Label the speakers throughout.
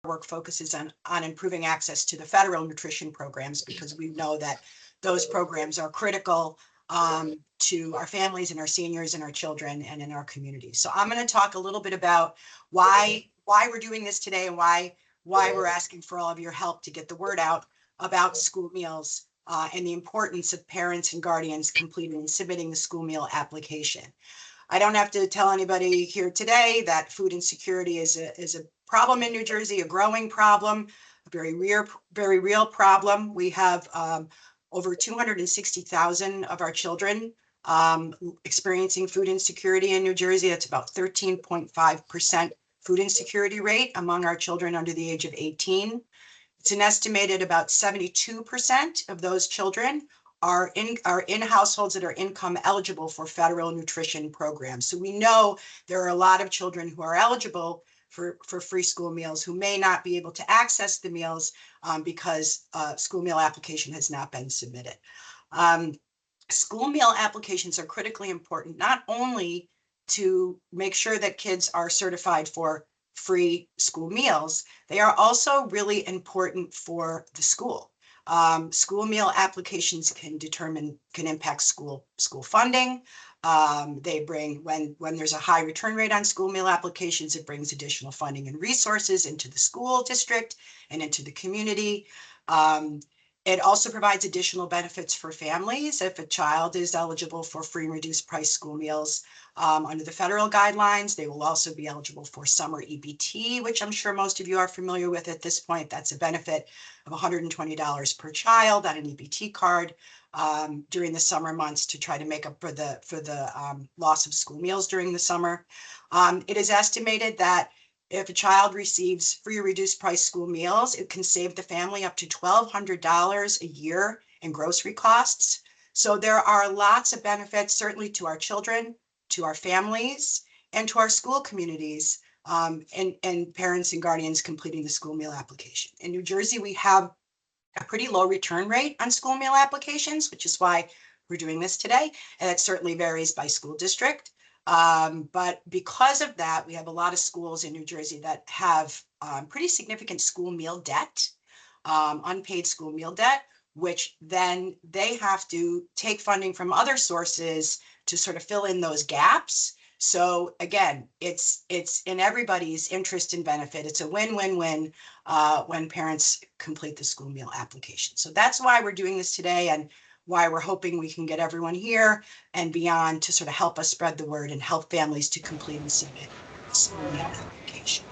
Speaker 1: work focuses on improving access to the federal nutrition programs, because we know that those programs are critical to our families and our seniors and our children and in our communities. So I'm going to talk a little bit about why we're doing this today and why we're asking for all of your help to get the word out about school meals and the importance of parents and guardians completing and submitting the school meal application. I don't have to tell anybody here today that food insecurity is a problem in New Jersey, a growing problem, a very real problem. We have over 260,000 of our children experiencing food insecurity in New Jersey. That's about 13.5% food insecurity rate among our children under the age of 18. It's an estimated about 72% of those children are in households that are income eligible for federal nutrition programs. So we know there are a lot of children who are eligible for free school meals who may not be able to access the meals because school meal application has not been submitted. School meal applications are critically important, not only to make sure that kids are certified for free school meals, they are also really important for the school. School meal applications can impact school funding. They bring, when there's a high return rate on school meal applications, it brings additional funding and resources into the school district and into the community. It also provides additional benefits for families. If a child is eligible for free and reduced price school meals under the federal guidelines, they will also be eligible for summer EBT, which I'm sure most of you are familiar with at this point. That's a benefit of $120 per child on an EBT card during the summer months to try to make up for the loss of school meals during the summer. It is estimated that if a child receives free or reduced price school meals, it can save the family up to $1,200 a year in grocery costs. So there are lots of benefits, certainly to our children, to our families, and to our school communities, and parents and guardians completing the school meal application. In New Jersey, we have a pretty low return rate on school meal applications, which is why we're doing this today. And it certainly varies by school district. But because of that, we have a lot of schools in New Jersey that have pretty significant school meal debt, unpaid school meal debt, which then they have to take funding from other sources to sort of fill in those gaps. So again, it's in everybody's interest and benefit. It's a win-win-win when parents complete the school meal application. So that's why we're doing this today, and why we're hoping we can get everyone here and beyond to sort of help us spread the word and help families to complete and submit the school meal application.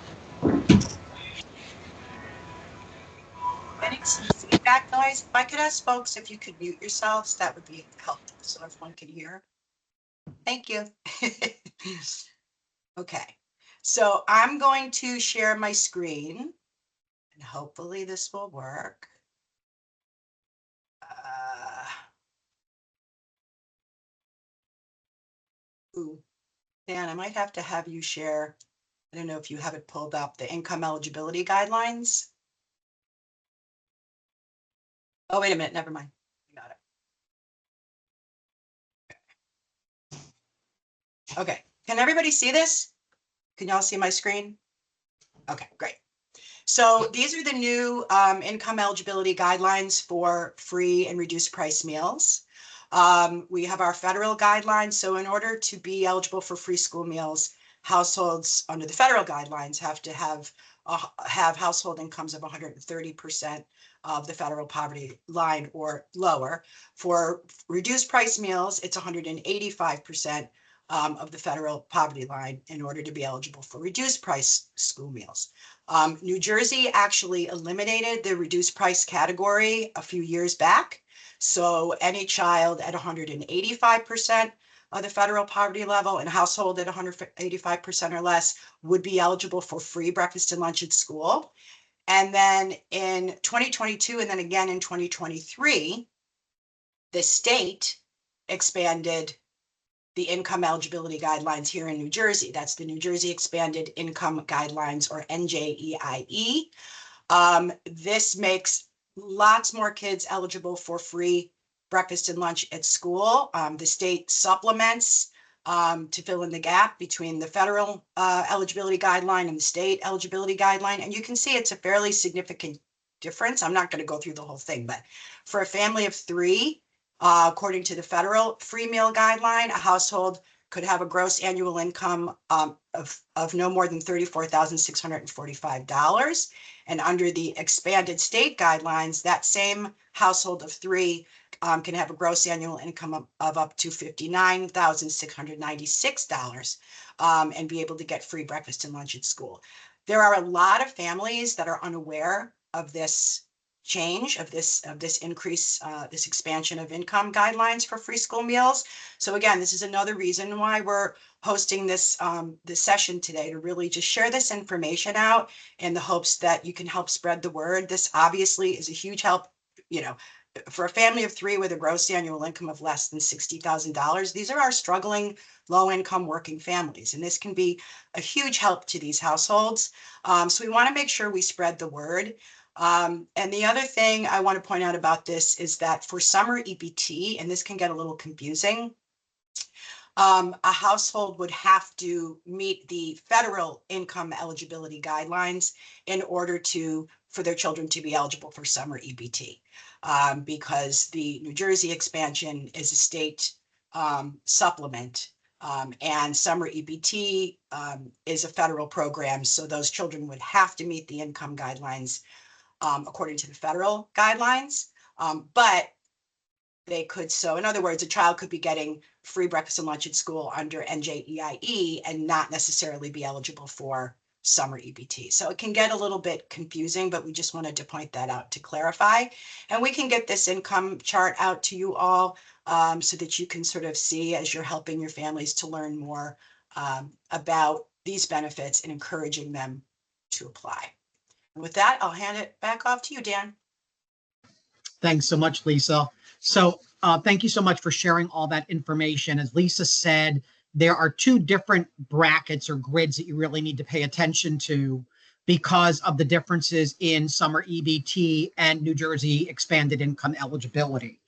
Speaker 1: Getting some feedback noise. If I could ask folks if you could mute yourselves, that would be helpful so everyone can hear. Thank you. Okay, so I'm going to share my screen and hopefully this will work. Ooh, Dan, I might have to have you share. I don't know if you have it pulled up, the income eligibility guidelines. Oh, wait a minute, never mind. I got it. Okay, can everybody see this? Can y'all see my screen? Okay, great. So these are the new income eligibility guidelines for free and reduced price meals. We have our federal guidelines. So in order to be eligible for free school meals, households under the federal guidelines have to have household incomes of 130% of the federal poverty line or lower. For reduced price meals, it's 185% of the federal poverty line in order to be eligible for reduced price school meals. New Jersey actually eliminated the reduced price category a few years back. So any child at 185% of the federal poverty level and household at 185% or less would be eligible for free breakfast and lunch at school. And then in 2022 and then again in 2023, the state expanded the income eligibility guidelines here in New Jersey. That's the New Jersey Expanded Income Guidelines, or NJEIE. This makes lots more kids eligible for free breakfast and lunch at school. The state supplements to fill in the gap between the federal eligibility guideline and the state eligibility guideline. And you can see it's a fairly significant difference. I'm not going to go through the whole thing, but for a family of 3, according to the federal free meal guideline, a household could have a gross annual income of no more than $34,645. And under the expanded state guidelines, that same household of 3 can have a gross annual income of up to $59,696 and be able to get free breakfast and lunch at school. There are a lot of families that are unaware of this change, of this increase, this expansion of income guidelines for free school meals. So again, this is another reason why we're hosting this this session today, to really just share this information out in the hopes that you can help spread the word. This obviously is a huge help, you know, for a family of 3 with a gross annual income of less than $60,000. These are our struggling low-income working families, and this can be a huge help to these households. So we want to make sure we spread the word. And the other thing I want to point out about this is that for summer EBT, and this can get a little confusing, a household would have to meet the federal income eligibility guidelines in order for their children to be eligible for summer EBT, because the New Jersey expansion is a state supplement, and summer EBT is a federal program. So those children would have to meet the income guidelines according to the federal guidelines, but they could, so in other words, a child could be getting free breakfast and lunch at school under NJEIE and not necessarily be eligible for summer EBT. So it can get a little bit confusing, but we just wanted to point that out to clarify. And we can get this income chart out to you all so that you can sort of see, as you're helping your families to learn more about these benefits and encouraging them to apply. And with that, I'll hand it back off to you, Dan.
Speaker 2: Thanks so much, Lisa. So thank you so much for sharing all that information. As Lisa said, there are 2 different brackets or grids that you really need to pay attention to because of the differences in summer EBT and New Jersey expanded income eligibility.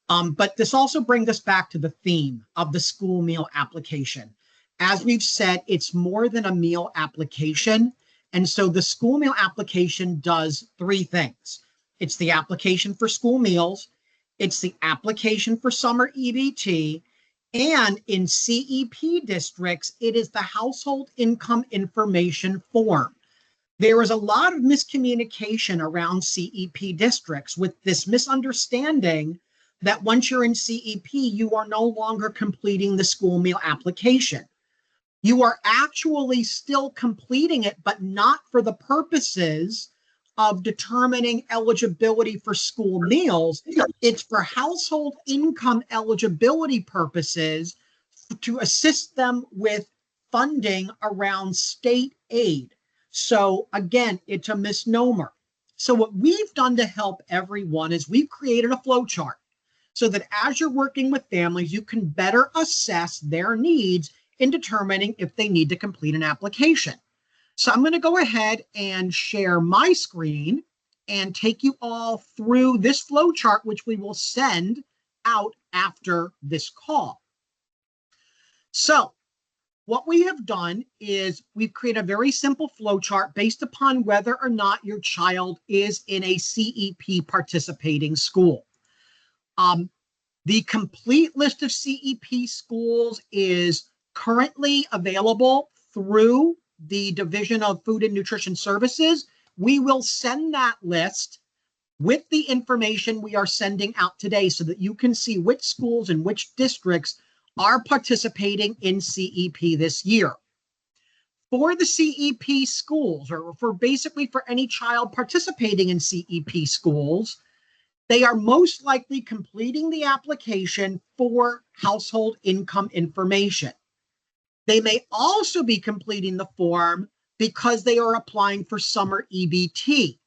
Speaker 2: But this also brings us back to the theme of the school meal application. As we've said, it's more than a meal application. And so the school meal application does 3 things. It's the application for school meals, it's the application for summer EBT, and in CEP districts, it is the household income information form. There is a lot of miscommunication around CEP districts with this misunderstanding that once you're in CEP, you are no longer completing the school meal application. You are actually still completing it, but not for the purposes of determining eligibility for school meals. It's for household income eligibility purposes to assist them with funding around state aid. So again, it's a misnomer. So what we've done to help everyone is we've created a flow chart so that as you're working with families, you can better assess their needs in determining if they need to complete an application. So I'm going to go ahead and share my screen and take you all through this flow chart, which we will send out after this call. So what we have done is we've created a very simple flow chart based upon whether or not your child is in a CEP participating school. The complete list of CEP schools is currently available through the Division of Food and Nutrition Services. We will send that list with the information we are sending out today so that you can see which schools and which districts are participating in CEP this year. For the CEP schools, or for basically for any child participating in CEP schools, they are most likely completing the application for household income information. They may also be completing the form because they are applying for summer EBT.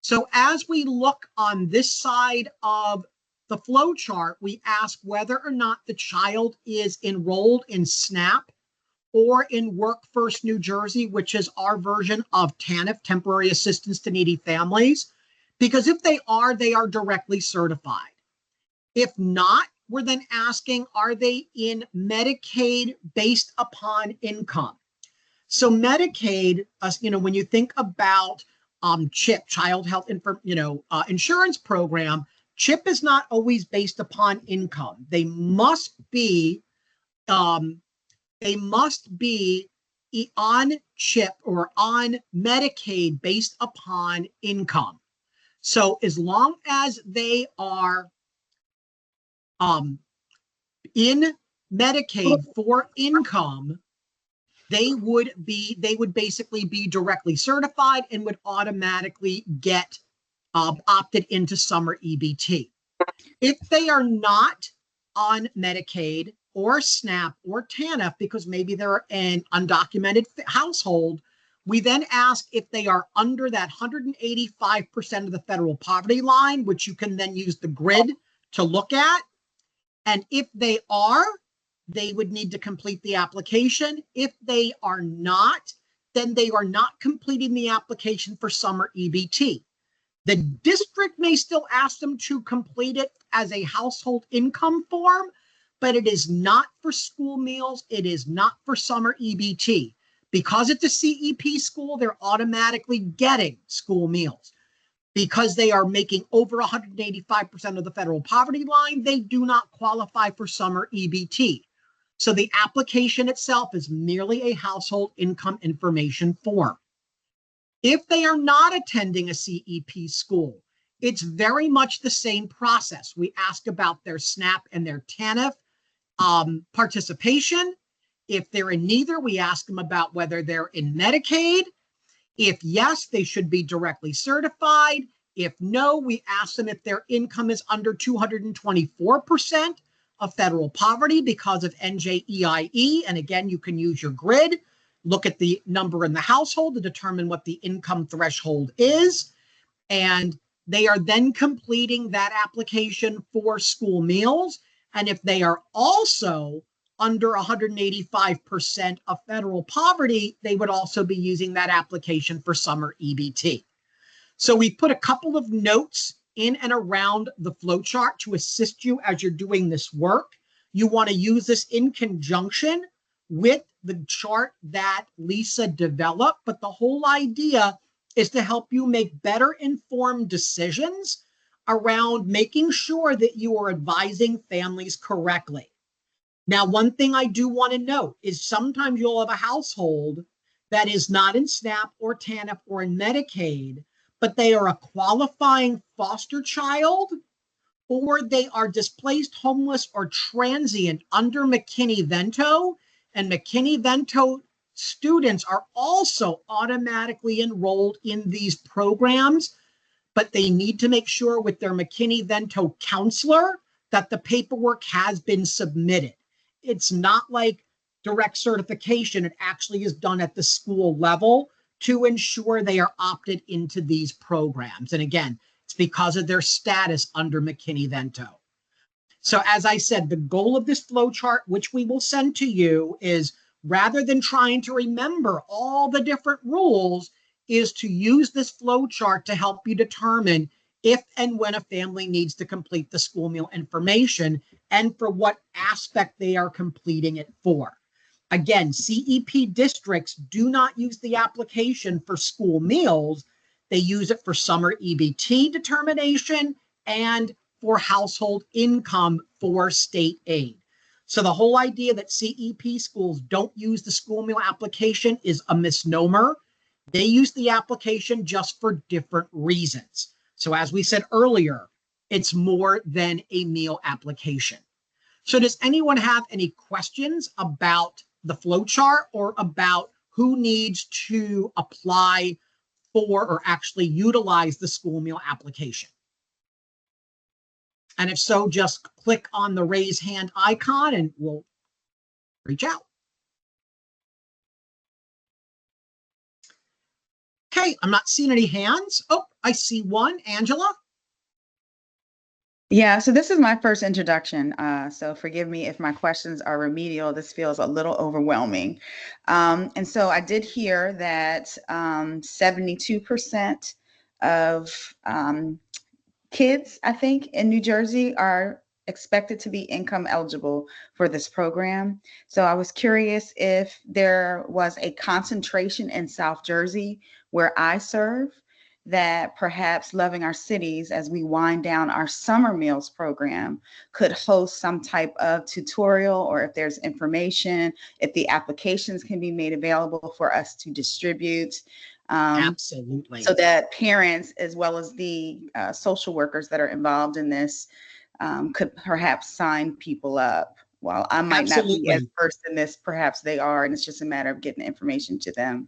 Speaker 2: So as we look on this side of the flow chart, we ask whether or not the child is enrolled in SNAP or in Work First New Jersey, which is our version of TANF, Temporary Assistance to Needy Families, because if they are directly certified. If not, we're then asking, are they in Medicaid based upon income? So Medicaid, when you think about CHIP, Child Health Insurance Program, CHIP is not always based upon income. They must be on CHIP or on Medicaid based upon income. So as long as they are in Medicaid for income, they would basically be directly certified and would automatically get opted into summer EBT. If they are not on Medicaid or SNAP or TANF, because maybe they're an undocumented household, we then ask if they are under that 185% of the federal poverty line, which you can then use the grid to look at. And if they are, they would need to complete the application. If they are not, then they are not completing the application for summer EBT. The district may still ask them to complete it as a household income form, but it is not for school meals. It is not for summer EBT. Because it's a CEP school, they're automatically getting school meals. Because they are making over 185% of the federal poverty line, they do not qualify for summer EBT. So the application itself is merely a household income information form. If they are not attending a CEP school, it's very much the same process. We ask about their SNAP and their TANF participation. If they're in neither, we ask them about whether they're in Medicaid. If yes, they should be directly certified. If no, we ask them if their income is under 224% of federal poverty because of NJEIE. And again, you can use your grid, look at the number in the household to determine what the income threshold is. And they are then completing that application for school meals. And if they are also under 185% of federal poverty, they would also be using that application for summer EBT. So we put a couple of notes in and around the flowchart to assist you as you're doing this work. You want to use this in conjunction with the chart that Lisa developed, but the whole idea is to help you make better informed decisions around making sure that you are advising families correctly. Now, one thing I do want to note is sometimes you'll have a household that is not in SNAP or TANF or in Medicaid, but they are a qualifying foster child, or they are displaced, homeless, or transient under McKinney-Vento, and McKinney-Vento students are also automatically enrolled in these programs, but they need to make sure with their McKinney-Vento counselor that the paperwork has been submitted. It's not like direct certification. It actually is done at the school level to ensure they are opted into these programs. And again, it's because of their status under McKinney-Vento. So as I said, the goal of this flow chart, which we will send to you, is rather than trying to remember all the different rules, is to use this flow chart to help you determine if and when a family needs to complete the school meal information and for what aspect they are completing it for. Again, CEP districts do not use the application for school meals. They use it for summer EBT determination and for household income for state aid. So the whole idea that CEP schools don't use the school meal application is a misnomer. They use the application just for different reasons. So as we said earlier, it's more than a meal application. So does anyone have any questions about the flow chart or about who needs to apply for or actually utilize the school meal application? And if so, just click on the raise hand icon and we'll reach out. Okay, I'm not seeing any hands. Oh, I see one. Angela?
Speaker 3: Yeah, so this is my first introduction, so forgive me if my questions are remedial. This feels a little overwhelming. And so I did hear that 72% of kids, I think, in New Jersey are expected to be income eligible for this program. So I was curious if there was a concentration in South Jersey where I serve, that perhaps Loving Our Cities, as we wind down our summer meals program, could host some type of tutorial, or if there's information, if the applications can be made available for us to distribute.
Speaker 2: Absolutely.
Speaker 3: So that parents, as well as the social workers that are involved in this, could perhaps sign people up. While I might not be as versed in this, perhaps they are, and it's just a matter of getting information to them.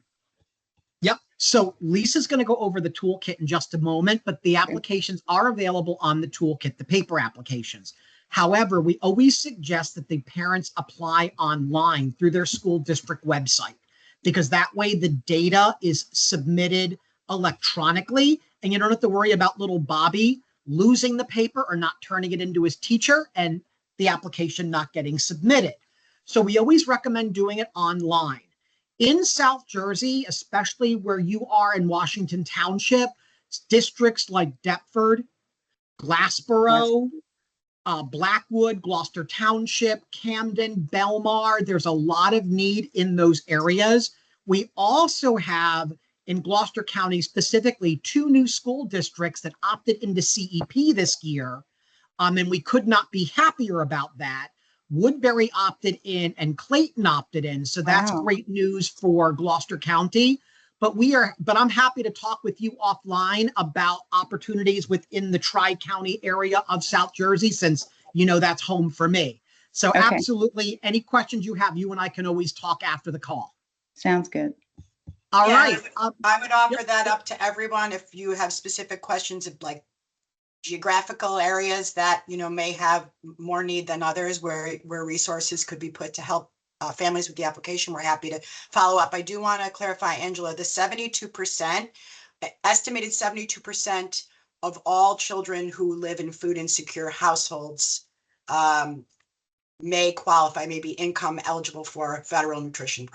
Speaker 2: Yep. So Lisa's going to go over the toolkit in just a moment, but the applications are available on the toolkit, the paper applications. However, we always suggest that the parents apply online through their school district website, because that way the data is submitted electronically and you don't have to worry about little Bobby losing the paper or not turning it into his teacher and the application not getting submitted. So we always recommend doing it online. In South Jersey, especially where you are in Washington Township, districts like Deptford, Glassboro, Blackwood, Gloucester Township, Camden, Belmar, there's a lot of need in those areas. We also have in Gloucester County specifically 2 new school districts that opted into CEP this year, and we could not be happier about that. Woodbury opted in and Clayton opted in. So that's great news for Gloucester County. But I'm happy to talk with you offline about opportunities within the Tri-County area of South Jersey, since you know that's home for me. So absolutely, any questions you have, you and I can always talk after the call.
Speaker 3: Sounds good.
Speaker 2: All right.
Speaker 1: I would offer that up to everyone if you have specific questions of like geographical areas that, you know, may have more need than others, where resources could be put to help families with the application. We're happy to follow up. I do want to clarify, Angela, the 72%, estimated 72% of all children who live in food insecure households may qualify, may be income eligible for federal nutrition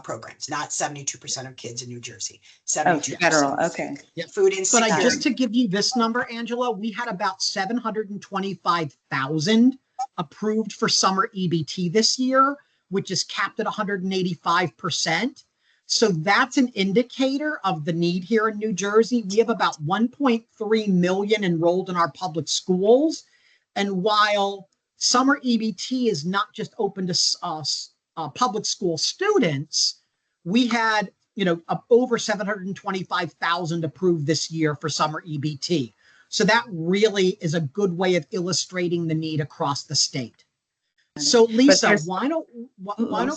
Speaker 1: programs, not 72% of kids in New Jersey. 72%
Speaker 3: federal, okay.
Speaker 2: Food insecure. But just to give you this number, Angela, we had about 725,000 approved for summer EBT this year, which is capped at 185%. So that's an indicator of the need here in New Jersey. We have about 1.3 million enrolled in our public schools. And while summer EBT is not just open to public school students, we had, over 725,000 approved this year for summer EBT. So that really is a good way of illustrating the need across the state. So Lisa, why don't we,
Speaker 3: one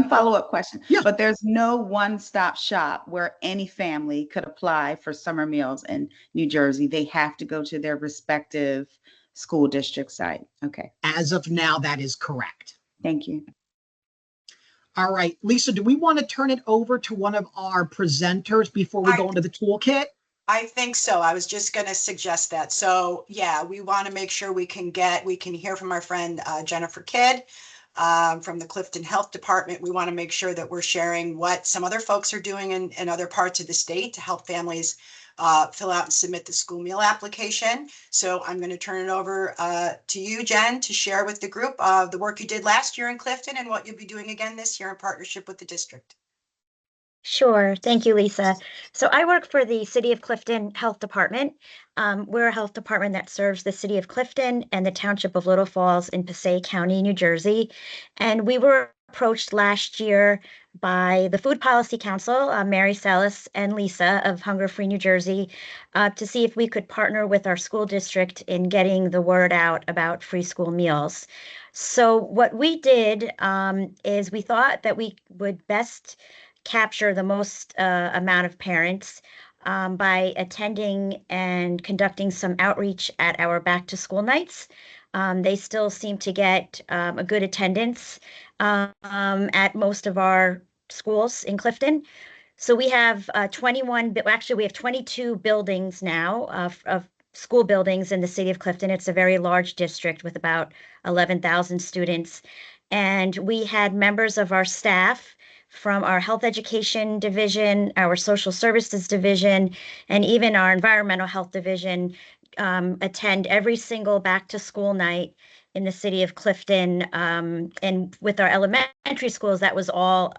Speaker 3: follow-up question. Yeah. But there's no one-stop shop where any family could apply for summer meals in New Jersey. They have to go to their respective school district site. Okay.
Speaker 2: As of now, that is correct.
Speaker 3: Thank you.
Speaker 2: All right, Lisa, do we want to turn it over to one of our presenters before we go into the toolkit?
Speaker 1: I think so. I was just going to suggest that. So yeah, we want to make sure we can hear from our friend Jennifer Kidd from the Clifton Health Department. We want to make sure that we're sharing what some other folks are doing in other parts of the state to help families fill out and submit the school meal application. So I'm going to turn it over to you, Jen, to share with the group the work you did last year in Clifton and what you'll be doing again this year in partnership with the district.
Speaker 4: Sure. Thank you, Lisa. So I work for the City of Clifton Health Department. We're a health department that serves the City of Clifton and the Township of Little Falls in Passaic County, New Jersey. And we were approached last year by the Food Policy Council, Mary Salas and Lisa of Hunger Free New Jersey, to see if we could partner with our school district in getting the word out about free school meals. So what we did is we thought that we would best capture the most amount of parents by attending and conducting some outreach at our back to school nights. They still seem to get a good attendance at most of our schools in Clifton. So we have 22 buildings now of school buildings in the city of Clifton. It's a very large district with about 11,000 students. And we had members of our staff from our health education division, our social services division, and even our environmental health division attend every single back to school night in the city of Clifton. And with our elementary schools, that was all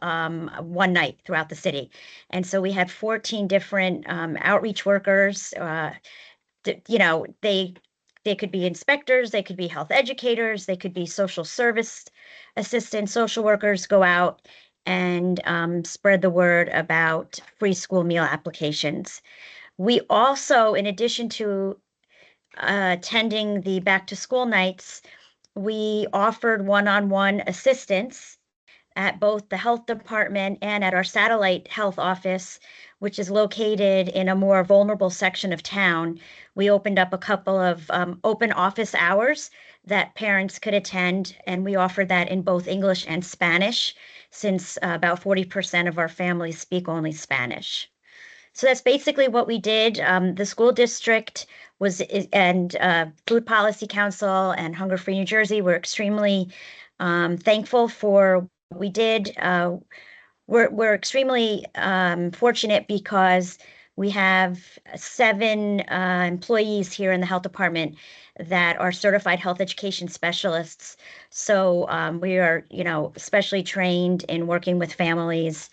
Speaker 4: one night throughout the city. And so we had 14 different outreach workers. You know, they could be inspectors, they could be health educators, they could be social service assistants, social workers, go out and spread the word about free school meal applications. We also, in addition to attending the back to school nights, we offered one-on-one assistance at both the health department and at our satellite health office, which is located in a more vulnerable section of town. We opened up a couple of open office hours that parents could attend, and we offered that in both English and Spanish, since about 40% of our families speak only Spanish. So that's basically what we did. The school district and Food Policy Council and Hunger Free New Jersey were extremely thankful for what we did. We're extremely fortunate because we have 7 employees here in the health department that are certified health education specialists. So we are, especially trained in working with families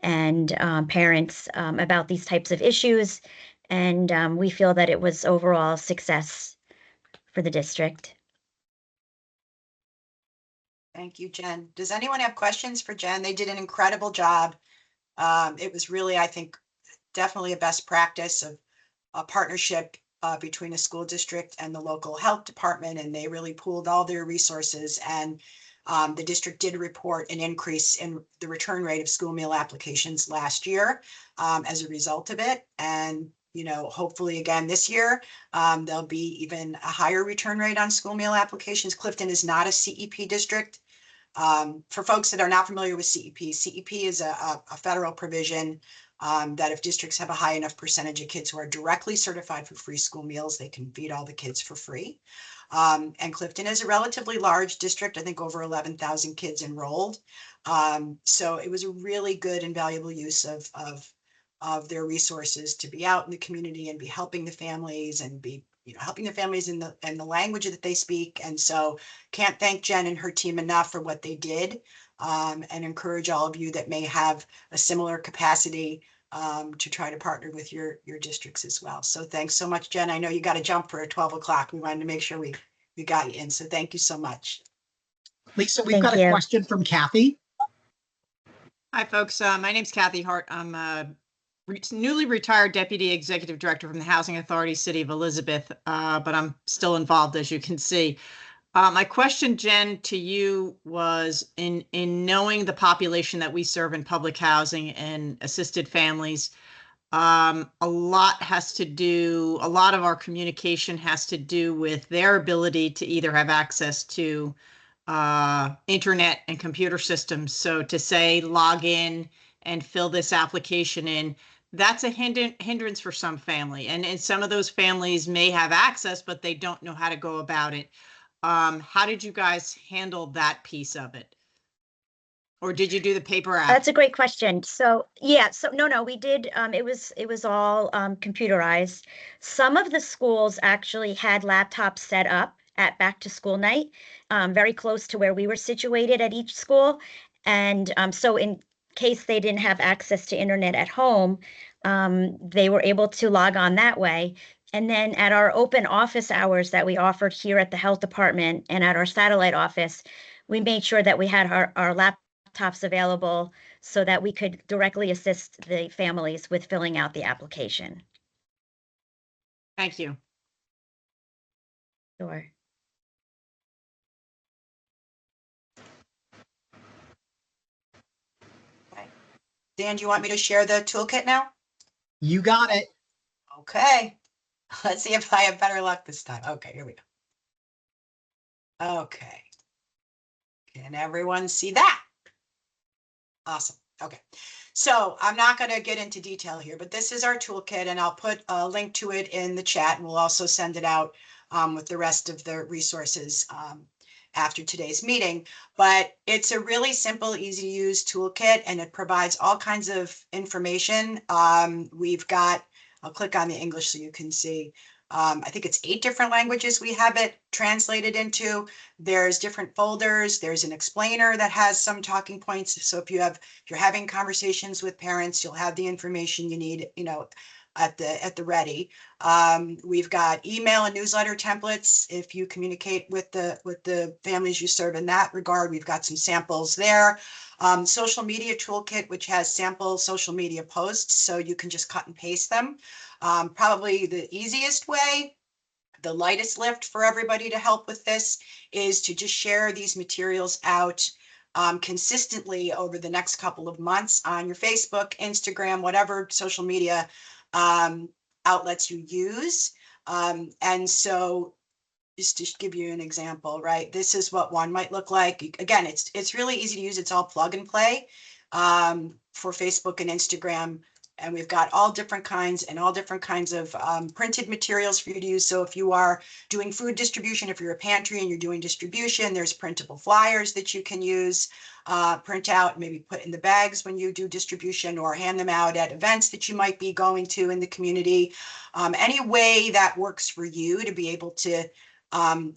Speaker 4: and parents about these types of issues. And we feel that it was overall a success for the district.
Speaker 1: Thank you, Jen. Does anyone have questions for Jen? They did an incredible job. It was really, I think, definitely a best practice of a partnership between a school district and the local health department, and they really pooled all their resources. And the district did report an increase in the return rate of school meal applications last year as a result of it. And, hopefully again this year, there'll be even a higher return rate on school meal applications. Clifton is not a CEP district. For folks that are not familiar with CEP is a federal provision that if districts have a high enough percentage of kids who are directly certified for free school meals, they can feed all the kids for free. And Clifton is a relatively large district, I think over 11,000 kids enrolled. So it was a really good and valuable use of their resources to be out in the community and be helping the families and be helping the families in the language that they speak. And so can't thank Jen and her team enough for what they did, and encourage all of you that may have a similar capacity to try to partner with your districts as well. So thanks so much, Jen. I know you got to jump for 12 o'clock. We wanted to make sure we got you in. So thank you so much.
Speaker 2: Lisa, we've got a question from Kathy.
Speaker 5: Hi, folks. My name's Kathy Hart. I'm a newly retired Deputy Executive Director from the Housing Authority, City of Elizabeth, but I'm still involved, as you can see. My question, Jen, to you was in knowing the population that we serve in public housing and assisted families, a lot of our communication has to do with their ability to either have access to internet and computer systems. So to say, log in and fill this application in, that's a hindrance for some family. And some of those families may have access, but they don't know how to go about it. How did you guys handle that piece of it? Or did you do the paper app?
Speaker 4: That's a great question. So yeah, no, we did. It was all computerized. Some of the schools actually had laptops set up at back to school night, very close to where we were situated at each school. And so in case they didn't have access to internet at home, they were able to log on that way. And then at our open office hours that we offered here at the health department and at our satellite office, we made sure that we had our laptops available so that we could directly assist the families with filling out the application.
Speaker 5: Thank you.
Speaker 4: Sure.
Speaker 1: Okay. Dan, do you want me to share the toolkit now?
Speaker 2: You got it.
Speaker 1: Okay. Let's see if I have better luck this time. Okay, here we go. Okay. Can everyone see that? Awesome. Okay. So I'm not going to get into detail here, but this is our toolkit, and I'll put a link to it in the chat, and we'll also send it out with the rest of the resources after today's meeting. But it's a really simple, easy to use toolkit, and it provides all kinds of information. We've got, I'll click on the English so you can see. I think it's 8 different languages we have it translated into. There's different folders. There's an explainer that has some talking points. So if you're having conversations with parents, you'll have the information you need, at the ready. We've got email and newsletter templates. If you communicate with the families you serve in that regard, we've got some samples there. Social media toolkit, which has sample social media posts, so you can just cut and paste them. Probably the easiest way, the lightest lift for everybody to help with this is to just share these materials out consistently over the next couple of months on your Facebook, Instagram, whatever social media outlets you use. And so just to give you an example, right? This is what one might look like. Again, it's really easy to use. It's all plug and play for Facebook and Instagram. And we've got all different kinds of printed materials for you to use. So if you are doing food distribution, if you're a pantry and you're doing distribution, there's printable flyers that you can use, print out, maybe put in the bags when you do distribution, or hand them out at events that you might be going to in the community. Any way that works for you to be able to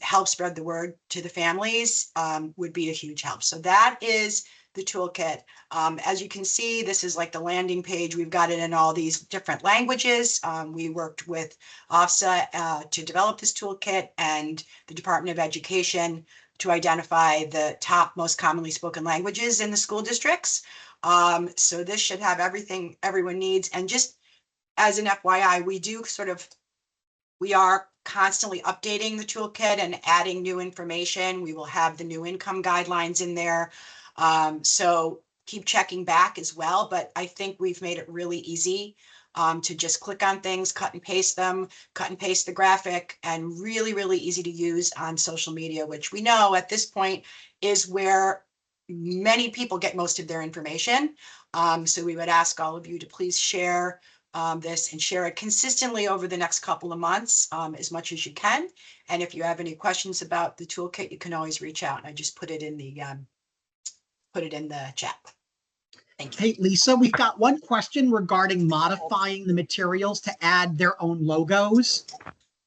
Speaker 1: help spread the word to the families would be a huge help. So that is the toolkit. As you can see, this is like the landing page. We've got it in all these different languages. We worked with OFSA to develop this toolkit and the Department of Education to identify the top most commonly spoken languages in the school districts. So this should have everything everyone needs. And just as an FYI, we are constantly updating the toolkit and adding new information. We will have the new income guidelines in there. So keep checking back as well, but I think we've made it really easy to just click on things, cut and paste them, cut and paste the graphic, and really, really easy to use on social media, which we know at this point is where many people get most of their information. So we would ask all of you to please share this and share it consistently over the next couple of months as much as you can. And if you have any questions about the toolkit, you can always reach out. I just put it in the chat. Thank you.
Speaker 2: Hey, Lisa, we've got one question regarding modifying the materials to add their own logos.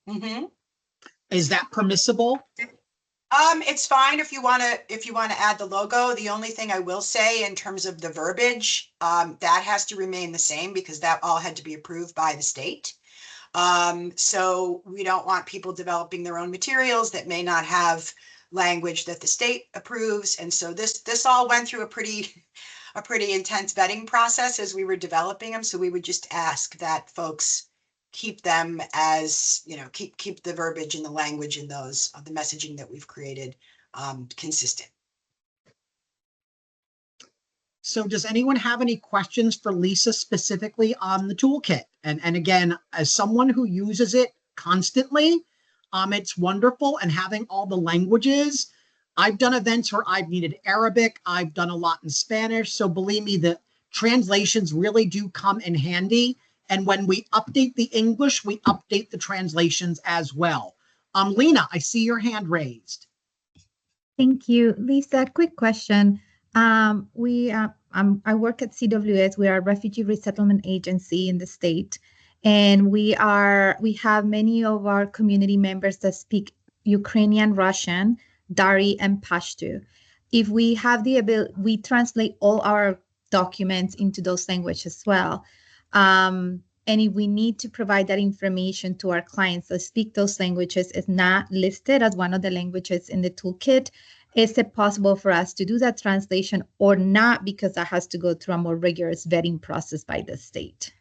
Speaker 1: Mm-hmm.
Speaker 2: Is that permissible?
Speaker 1: It's fine if you want to add the logo. The only thing I will say in terms of the verbiage, that has to remain the same because that all had to be approved by the state. So we don't want people developing their own materials that may not have language that the state approves. And so this all went through a pretty intense vetting process as we were developing them. So we would just ask that folks keep them as, keep the verbiage and the language in those of the messaging that we've created consistent.
Speaker 2: So does anyone have any questions for Lisa specifically on the toolkit? And again, as someone who uses it constantly, it's wonderful. And having all the languages, I've done events where I've needed Arabic. I've done a lot in Spanish. So believe me, the translations really do come in handy. And when we update the English, we update the translations as well. Lena, I see your hand raised.
Speaker 6: Thank you. Lisa, quick question. I work at CWS. We are a refugee resettlement agency in the state. And we have many of our community members that speak Ukrainian, Russian, Dari, and Pashto. If we have the ability, we translate all our documents into those languages as well. And if we need to provide that information to our clients that speak those languages, it's not listed as one of the languages in the toolkit. Is it possible for us to do that translation or not, because that has to go through a more rigorous vetting process by the state?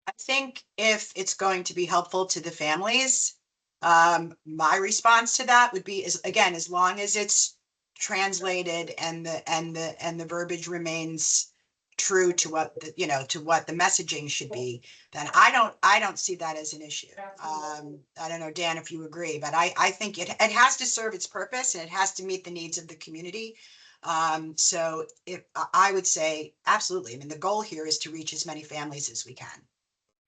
Speaker 1: I think if it's going to be helpful to the families, my response to that would be again, as long as it's translated and the verbiage remains true to what the messaging should be, then I don't see that as an issue. I don't know, Dan, if you agree, but I think it has to serve its purpose and it has to meet the needs of the community. So I would say absolutely. I mean, the goal here is to reach as many families as we can.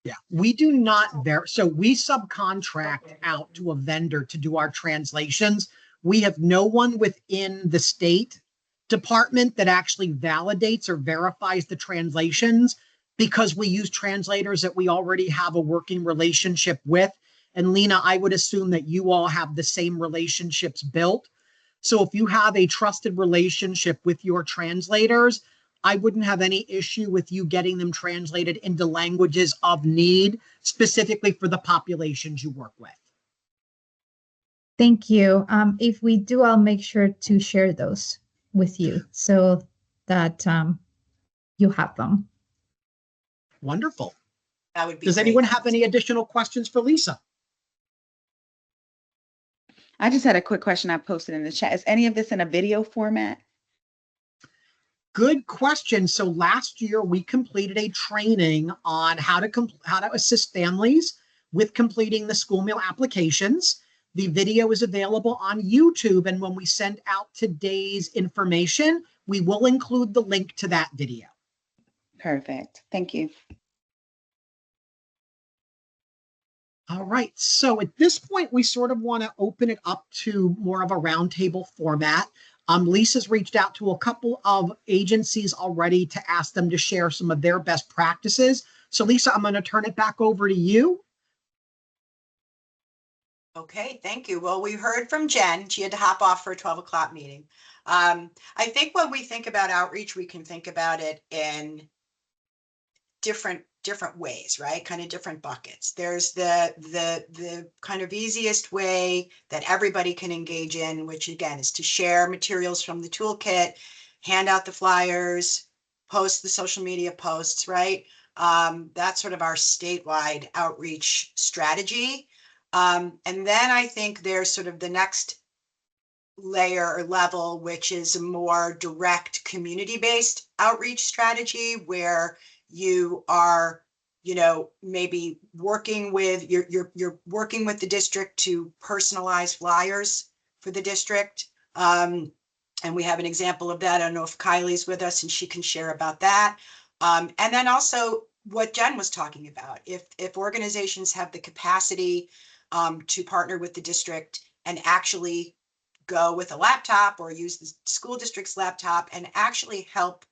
Speaker 2: Yeah, we do not so we subcontract out to a vendor to do our translations. We have no one within the state department that actually validates or verifies the translations. because we use translators that we already have a working relationship with. And Lena, I would assume that you all have the same relationships built. So if you have a trusted relationship with your translators, I wouldn't have any issue with you getting them translated into languages of need, specifically for the populations you work with.
Speaker 6: Thank you. If we do, I'll make sure to share those with you so that you have them.
Speaker 2: Wonderful.
Speaker 1: That would be
Speaker 2: Does
Speaker 1: great.
Speaker 2: anyone have any additional questions for Lisa?
Speaker 3: I just had a quick question I posted in the chat. Is any of this in a video format?
Speaker 2: Good question. So last year we completed a training on how to assist families with completing the school meal applications. The video is available on YouTube, and when we send out today's information, we will include the link to that video.
Speaker 3: Perfect. Thank you.
Speaker 2: All right. So at this point, we sort of want to open it up to more of a roundtable format. Lisa's reached out to a couple of agencies already to ask them to share some of their best practices. So Lisa, I'm going to turn it back over to you.
Speaker 1: Okay, thank you. Well, we heard from Jen. She had to hop off for a 12 o'clock meeting. I think when we think about outreach, we can think about it in different ways, right? Kind of different buckets. There's the kind of easiest way that everybody can engage in, which again is to share materials from the toolkit, hand out the flyers, post the social media posts, right? That's sort of our statewide outreach strategy. And then I think there's sort of the next layer or level, which is a more direct community-based outreach strategy where you are, you know, maybe working with you're working with the district to personalize flyers for the district. And we have an example of that. I don't know if Kylie's with us and she can share about that. And then also what Jen was talking about, if organizations have the capacity to partner with the district and actually go with a laptop or use the school district's laptop and actually help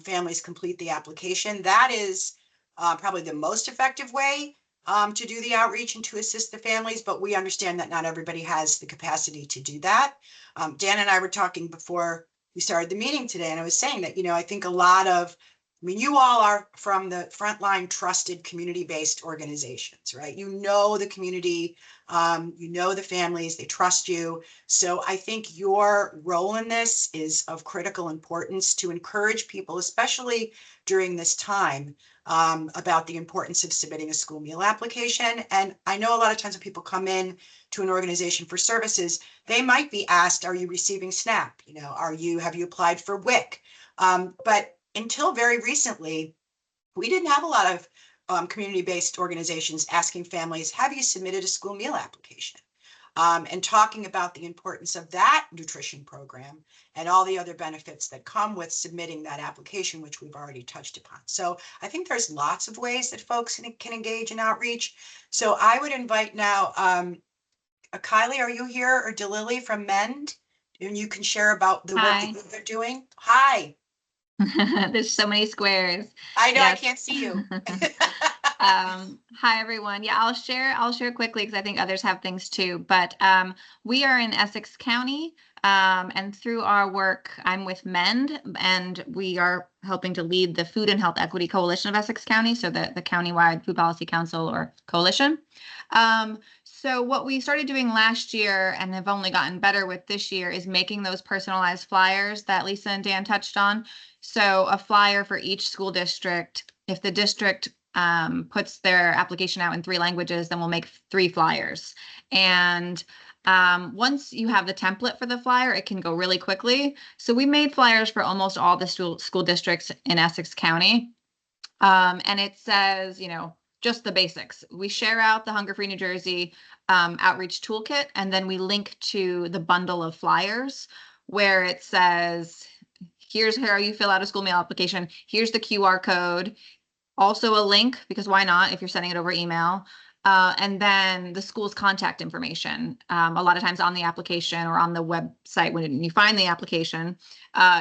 Speaker 1: families complete the application, that is probably the most effective way to do the outreach and to assist the families, but we understand that not everybody has the capacity to do that. Dan and I were talking before we started the meeting today, and I was saying that, you know, I think a lot of, I mean, you all are from the frontline trusted community-based organizations, right? You know the community, you know the families, they trust you. So I think your role in this is of critical importance to encourage people, especially during this time, about the importance of submitting a school meal application. And I know a lot of times when people come in to an organization for services, they might be asked, are you receiving SNAP? You know, have you applied for WIC? But until very recently, we didn't have a lot of community-based organizations asking families, have you submitted a school meal application? And talking about the importance of that nutrition program and all the other benefits that come with submitting that application, which we've already touched upon. So I think there's lots of ways that folks can engage in outreach. So I would invite now, Kylie, are you here, or DeLily from MEND? And you can share about the work that they're doing. Hi.
Speaker 7: There's so many squares.
Speaker 1: I know,
Speaker 7: Yes.
Speaker 1: I can't see you.
Speaker 7: Hi, everyone. Yeah, I'll share quickly because I think others have things too. But we are in Essex County, and through our work, I'm with MEND, and we are helping to lead the Food and Health Equity Coalition of Essex County, so the countywide Food Policy Council or coalition. So what we started doing last year and have only gotten better with this year is making those personalized flyers that Lisa and Dan touched on. So a flyer for each school district. If the district puts their application out in 3 languages, then we'll make 3 flyers. And once you have the template for the flyer, it can go really quickly. So we made flyers for almost all the school districts in Essex County. And it says, you know, just the basics. We share out the Hunger Free New Jersey outreach toolkit, and then we link to the bundle of flyers where it says, here's how you fill out a school meal application. Here's the QR code. Also a link, because why not if you're sending it over email. And then the school's contact information. A lot of times on the application or on the website, when you find the application,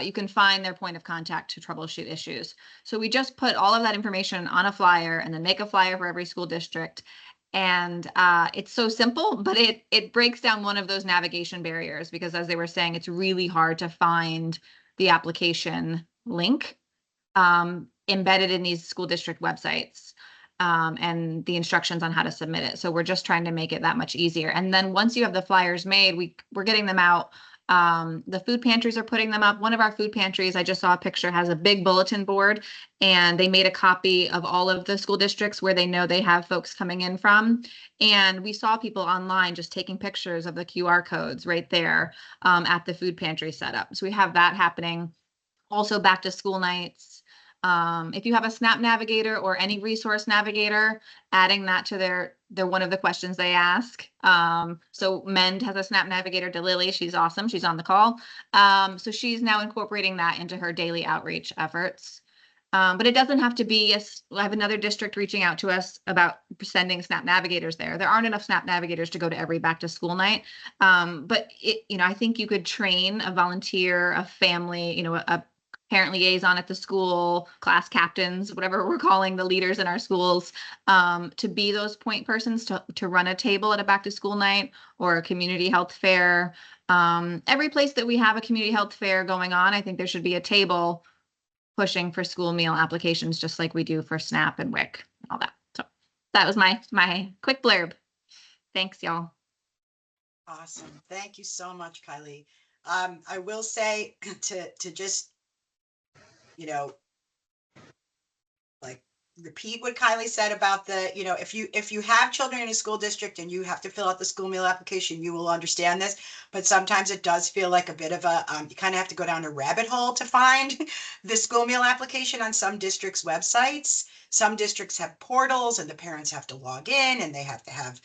Speaker 7: you can find their point of contact to troubleshoot issues. So we just put all of that information on a flyer and then make a flyer for every school district. And it's so simple, but it breaks down one of those navigation barriers, because as they were saying, it's really hard to find the application link embedded in these school district websites. And the instructions on how to submit it. So we're just trying to make it that much easier. And then once you have the flyers made, we're getting them out. The food pantries are putting them up. One of our food pantries, I just saw a picture, has a big bulletin board, and they made a copy of all of the school districts where they know they have folks coming in from. And we saw people online just taking pictures of the QR codes right there at the food pantry setup. So we have that happening. Also back to school nights. If you have a SNAP navigator or any resource navigator, adding that to they're one of the questions they ask. So Mend has a SNAP navigator, DeLily. She's awesome. She's on the call. So she's now incorporating that into her daily outreach efforts. But it doesn't have to be, I have another district reaching out to us about sending SNAP navigators there. There aren't enough SNAP navigators to go to every back to school night. But I think you could train a volunteer, a family, a parent liaison at the school, class captains, whatever we're calling the leaders in our schools, to be those point persons to run a table at a back to school night or a community health fair. Every place that we have a community health fair going on, I think there should be a table pushing for school meal applications, just like we do for SNAP and WIC and all that. So that was my quick blurb. Thanks, y'all.
Speaker 1: Awesome. Thank you so much, Kylie. I will say to just, like repeat what Kylie said about the, if you have children in a school district and you have to fill out the school meal application, you will understand this. But sometimes it does feel like a bit of a, you kind of have to go down a rabbit hole to find the school meal application on some districts' websites. Some districts have portals and the parents have to log in and they have to have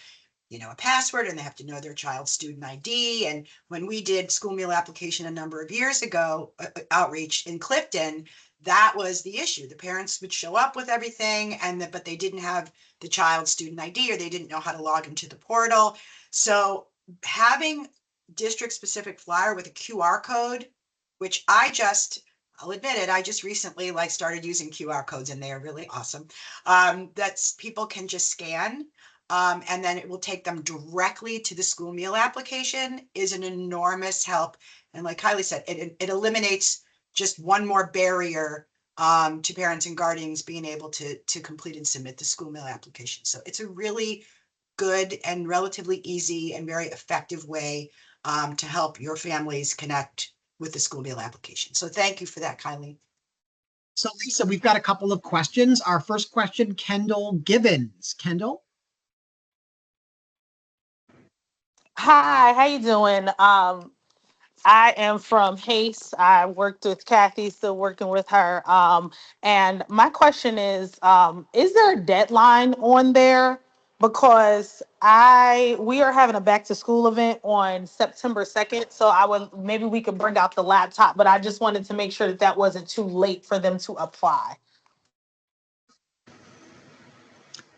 Speaker 1: a password, and they have to know their child's student ID. And when we did school meal application a number of years ago, outreach in Clifton, that was the issue. The parents would show up with everything, but they didn't have the child's student ID, or they didn't know how to log into the portal. So having district specific flyer with a QR code, which I'll admit it, I just recently started using QR codes and they are really awesome. That's people can just scan. And then it will take them directly to the school meal application is an enormous help. And like Kylie said, it eliminates just one more barrier to parents and guardians being able to complete and submit the school meal application. So it's a really good and relatively easy and very effective way to help your families connect with the school meal application. So thank you for that, Kylie.
Speaker 2: So Lisa, we've got a couple of questions. Our first question, Kendall Gibbons. Kendall?
Speaker 8: Hi, how you doing? I am from Hayes. I worked with Kathy, still working with her. And my question is there a deadline on there? Because we are having a back to school event on September 2nd. So maybe we could bring out the laptop, but I just wanted to make sure that wasn't too late for them to apply.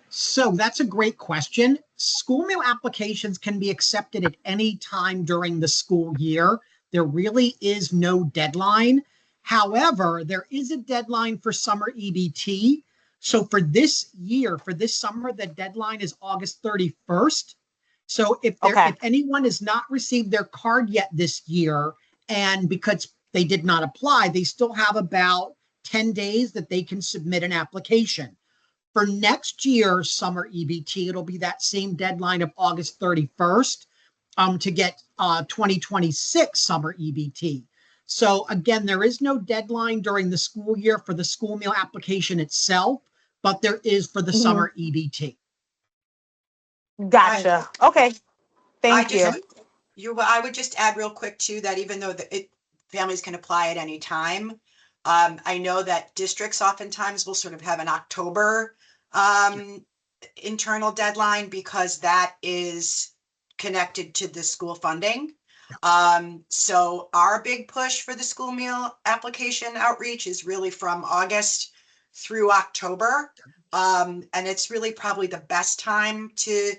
Speaker 2: So that's a great question. School meal applications can be accepted at any time during the school year. There really is no deadline. However, there is a deadline for summer EBT. So for this year, for this summer, the deadline is August 31st. So if anyone has not received their card yet this year, and because they did not apply, they still have about 10 days that they can submit an application. For next year's summer EBT, it'll be that same deadline of August 31st to get 2026 summer EBT. So again, there is no deadline during the school year for the school meal application itself, but there is for the summer EBT.
Speaker 8: Gotcha. Okay. Thank you.
Speaker 1: I would just add real quick too, that even though families can apply at any time, I know that districts oftentimes will sort of have an October internal deadline because that is connected to the school funding. So our big push for the school meal application outreach is really from August through October. And it's really probably the best time to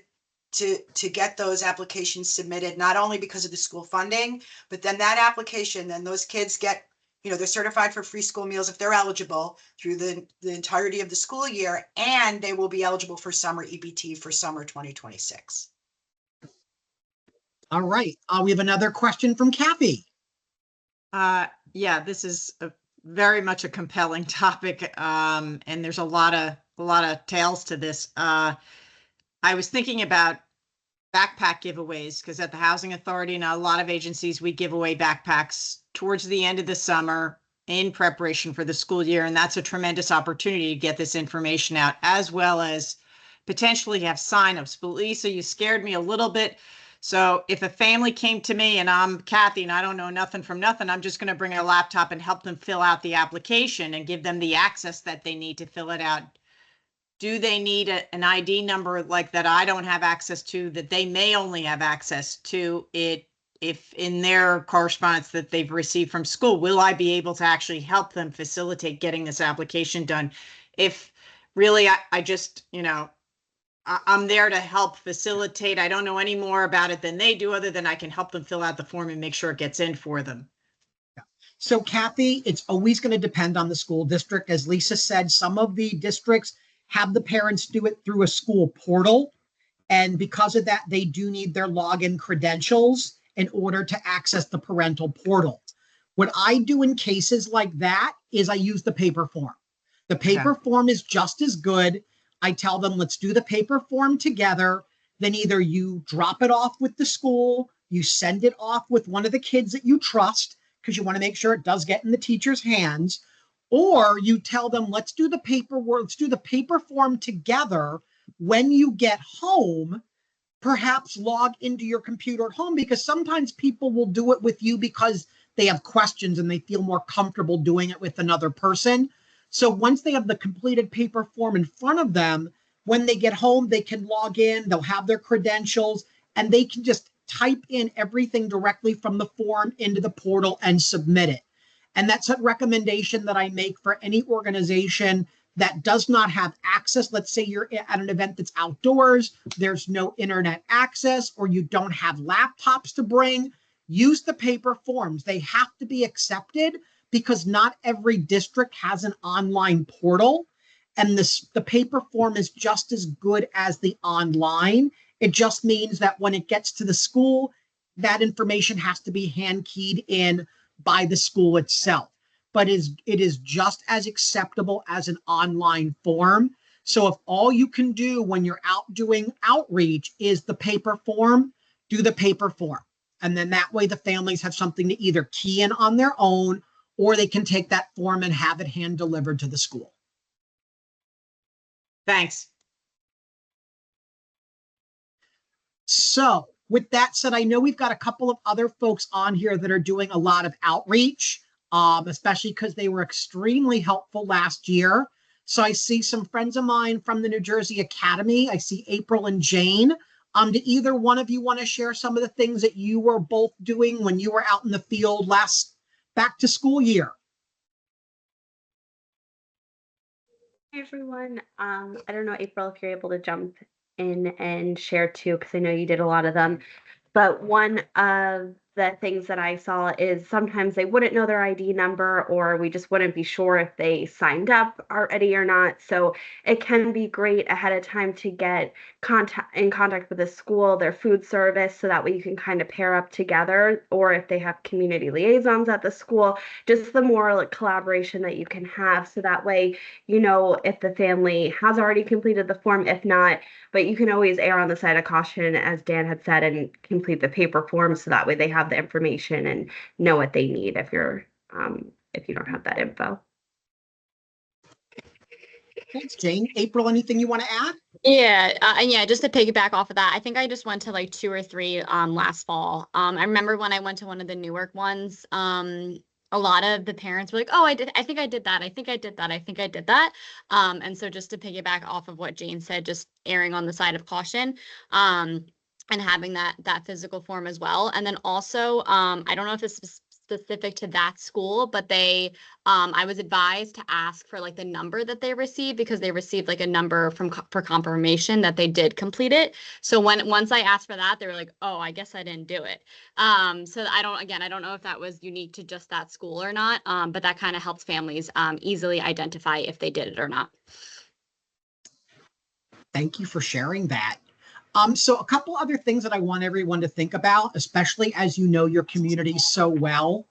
Speaker 1: get those applications submitted, not only because of the school funding, but then that application, then those kids get, they're certified for free school meals if they're eligible through the entirety of the school year, and they will be eligible for summer EBT for summer 2026.
Speaker 2: All right. We have another question from Kathy.
Speaker 5: Yeah, this is very much a compelling topic, and there's a lot of tales to this. I was thinking about backpack giveaways, because at the Housing Authority and a lot of agencies, we give away backpacks towards the end of the summer in preparation for the school year. And that's a tremendous opportunity to get this information out, as well as potentially have signups. But Lisa, you scared me a little bit. So if a family came to me and I'm Kathy and I don't know nothing from nothing, I'm just going to bring a laptop and help them fill out the application and give them the access that they need to fill it out. Do they need an ID number like that I don't have access to, that they may only have access to it if in their correspondence that they've received from school? Will I be able to actually help them facilitate getting this application done? If really I just, I'm there to help facilitate. I don't know any more about it than they do, other than I can help them fill out the form and make sure it gets in for them.
Speaker 2: So Kathy, it's always going to depend on the school district. As Lisa said, some of the districts have the parents do it through a school portal. And because of that, they do need their login credentials in order to access the parental portal. What I do in cases like that is I use the paper form. The paper form is just as good. I tell them, let's do the paper form together. Then either you drop it off with the school, you send it off with one of the kids that you trust, because you want to make sure it does get in the teacher's hands. Or you tell them, let's do the paperwork, let's do the paper form together. When you get home, perhaps log into your computer at home, because sometimes people will do it with you because they have questions and they feel more comfortable doing it with another person. So once they have the completed paper form in front of them, when they get home, they can log in, they'll have their credentials, and they can just type in everything directly from the form into the portal and submit it. And that's a recommendation that I make for any organization that does not have access. Let's say you're at an event that's outdoors, there's no internet access, or you don't have laptops to bring. Use the paper forms. They have to be accepted because not every district has an online portal. And the paper form is just as good as the online. It just means that when it gets to the school, that information has to be hand keyed in by the school itself. But it is just as acceptable as an online form. So if all you can do when you're out doing outreach is the paper form, do the paper form. And then that way the families have something to either key in on their own, or they can take that form and have it hand delivered to the school.
Speaker 5: Thanks.
Speaker 2: So with that said, I know we've got a couple of other folks on here that are doing a lot of outreach, especially because they were extremely helpful last year. So I see some friends of mine from the New Jersey Academy. I see April and Jane. Do either one of you want to share some of the things that you were both doing when you were out in the field last back to school year?
Speaker 9: Hi, everyone. I don't know, April, if you're able to jump in and share too, because I know you did a lot of them. But one of the things that I saw is sometimes they wouldn't know their ID number, or we just wouldn't be sure if they signed up already or not. So it can be great ahead of time to get in contact with the school, their food service, so that way you can kind of pair up together, or if they have community liaisons at the school, just the more like collaboration that you can have. So that way, you know, if the family has already completed the form, if not, but you can always err on the side of caution, as Dan had said, and complete the paper form, so that way they have the information and know what they need if you don't have that info.
Speaker 2: Thanks, Jane. April, anything you want to add?
Speaker 10: Yeah, just to piggyback off of that, I think I just went to like 2 or 3 last fall. I remember when I went to one of the Newark ones, a lot of the parents were like, oh, I think I did that. I think I did that. And so just to piggyback off of what Jane said, just erring on the side of caution, and having that physical form as well. And then also, I don't know if this is specific to that school, but they, I was advised to ask for like the number that they received because they received like a number for confirmation that they did complete it. So once I asked for that, they were like, oh, I guess I didn't do it. So I don't know if that was unique to just that school or not, but that kind of helps families easily identify if they did it or not.
Speaker 2: Thank you for sharing that. So a couple other things that I want everyone to think about, especially as you know your community so well.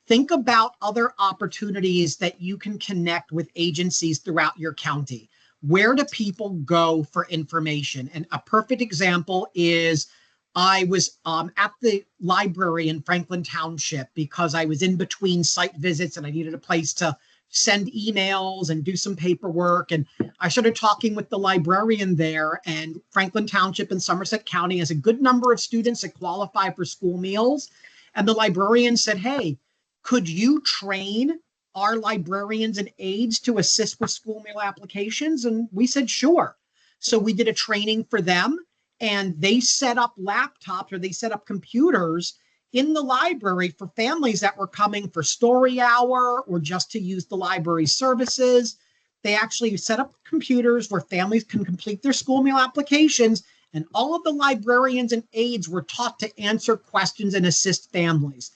Speaker 2: Think about other opportunities that you can connect with agencies throughout your county. Where do people go for information? And a perfect example is I was at the library in Franklin Township because I was in between site visits and I needed a place to send emails and do some paperwork. And I started talking with the librarian there, and Franklin Township in Somerset County has a good number of students that qualify for school meals. And the librarian said, hey, could you train our librarians and aides to assist with school meal applications? And we said, sure. So we did a training for them, and they set up laptops, or they set up computers in the library for families that were coming for story hour or just to use the library services. They actually set up computers where families can complete their school meal applications, and all of the librarians and aides were taught to answer questions and assist families.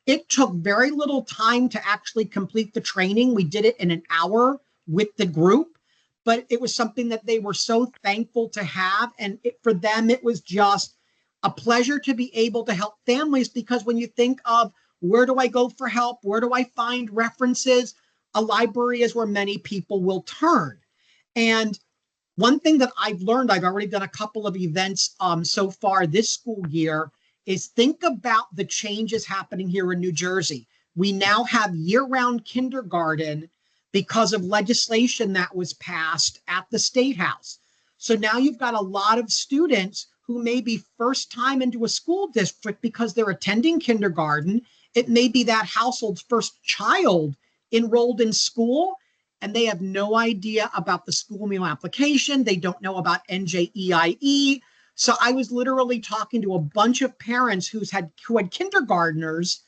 Speaker 2: It took very little time to actually complete the training. We did it in an hour with the group, but it was something that they were so thankful to have. And for them, it was just a pleasure to be able to help families, because when you think of where do I go for help, where do I find references, a library is where many people will turn. And one thing that I've learned, I've already done a couple of events so far this school year, is think about the changes happening here in New Jersey. We now have year-round kindergarten because of legislation that was passed at the State House. So now you've got a lot of students who may be first time into a school district because they're attending kindergarten. It may be that household's first child enrolled in school, and they have no idea about the school meal application. They don't know about NJEIE. So I was literally talking to a bunch of parents who had kindergartners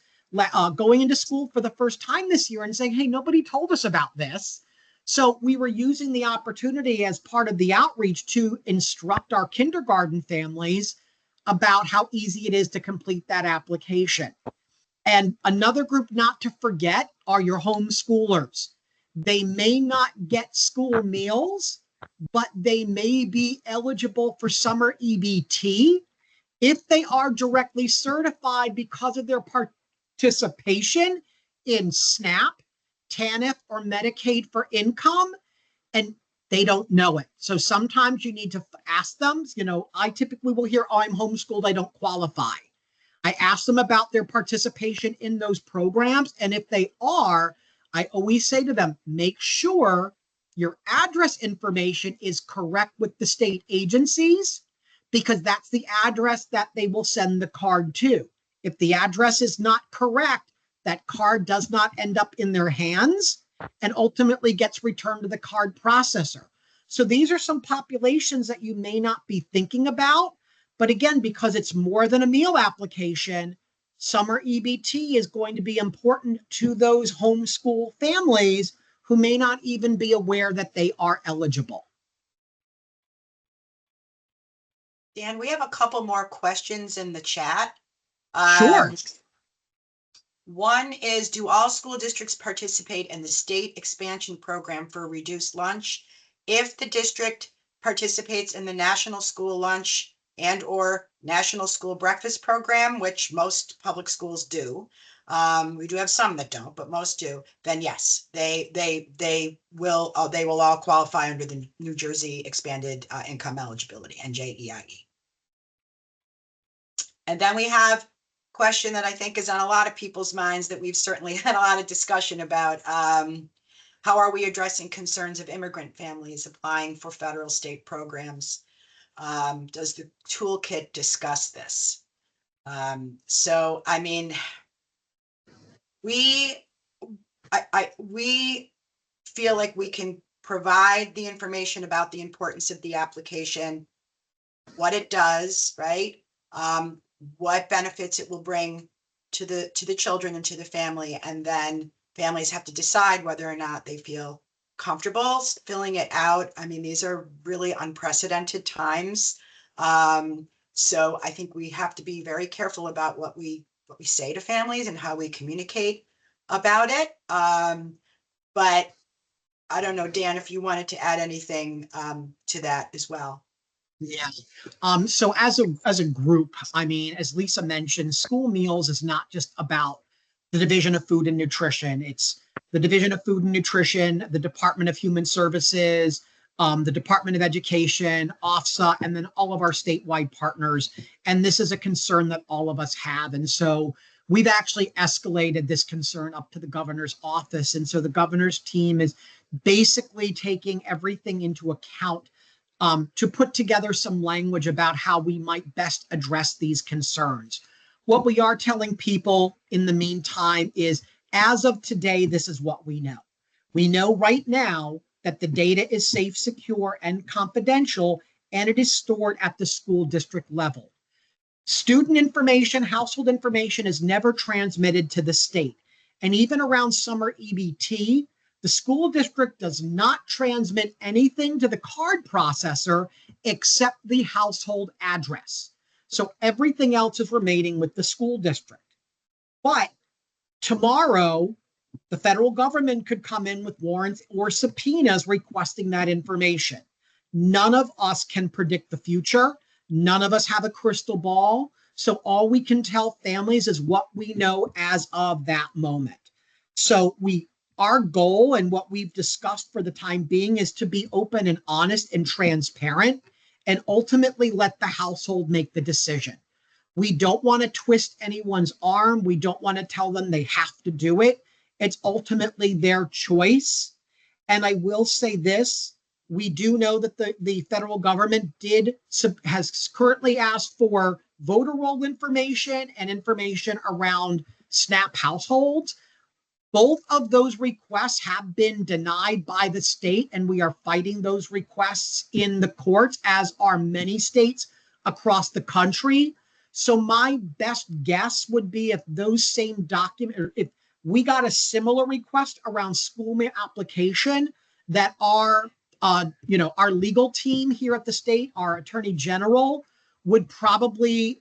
Speaker 2: going into school for the first time this year and saying, hey, nobody told us about this. So we were using the opportunity as part of the outreach to instruct our kindergarten families about how easy it is to complete that application. And another group not to forget are your homeschoolers. They may not get school meals, but they may be eligible for summer EBT if they are directly certified because of their participation in SNAP, TANF, or Medicaid for income, and they don't know it. So sometimes you need to ask them, I typically will hear, oh, I'm homeschooled, I don't qualify. I ask them about their participation in those programs. And if they are, I always say to them, make sure your address information is correct with the state agencies, because that's the address that they will send the card to. If the address is not correct, that card does not end up in their hands and ultimately gets returned to the card processor. So these are some populations that you may not be thinking about. But again, because it's more than a meal application, summer EBT is going to be important to those homeschool families who may not even be aware that they are eligible.
Speaker 1: Dan, we have a couple more questions in the chat.
Speaker 2: Sure.
Speaker 1: One is, do all school districts participate in the state expansion program for reduced lunch? If the district participates in the national school lunch and or national school breakfast program, which most public schools do, we do have some that don't, but most do, then yes, they will all qualify under the New Jersey expanded income eligibility, NJEIE. And then we have a question that I think is on a lot of people's minds that we've certainly had a lot of discussion about. How are we addressing concerns of immigrant families applying for federal state programs? Does the toolkit discuss this? So, I mean, we feel like we can provide the information about the importance of the application, what it does, right? What benefits it will bring to the children and to the family, and then families have to decide whether or not they feel comfortable filling it out. I mean, these are really unprecedented times. So I think we have to be very careful about what we say to families and how we communicate about it. But I don't know, Dan, if you wanted to add anything to that as well.
Speaker 2: Yeah. So as a group, I mean, as Lisa mentioned, school meals is not just about the Division of Food and Nutrition. It's the Division of Food and Nutrition, the Department of Human Services, the Department of Education, OFSA, and then all of our statewide partners. And this is a concern that all of us have. And so we've actually escalated this concern up to the governor's office. And so the governor's team is basically taking everything into account to put together some language about how we might best address these concerns. What we are telling people in the meantime is, as of today, this is what we know. We know right now that the data is safe, secure, and confidential, and it is stored at the school district level. Student information, household information is never transmitted to the state. And even around summer EBT, the school district does not transmit anything to the card processor except the household address. So everything else is remaining with the school district. But tomorrow, the federal government could come in with warrants or subpoenas requesting that information. None of us can predict the future. None of us have a crystal ball. So all we can tell families is what we know as of that moment. So our goal and what we've discussed for the time being is to be open and honest and transparent, and ultimately let the household make the decision. We don't want to twist anyone's arm. We don't want to tell them they have to do it. It's ultimately their choice. And I will say this, we do know that the federal government has currently asked for voter roll information and information around SNAP households. Both of those requests have been denied by the state, and we are fighting those requests in the courts, as are many states across the country. So my best guess would be if those same documents, if we got a similar request around school meal application, that our legal team here at the state, our attorney general, would probably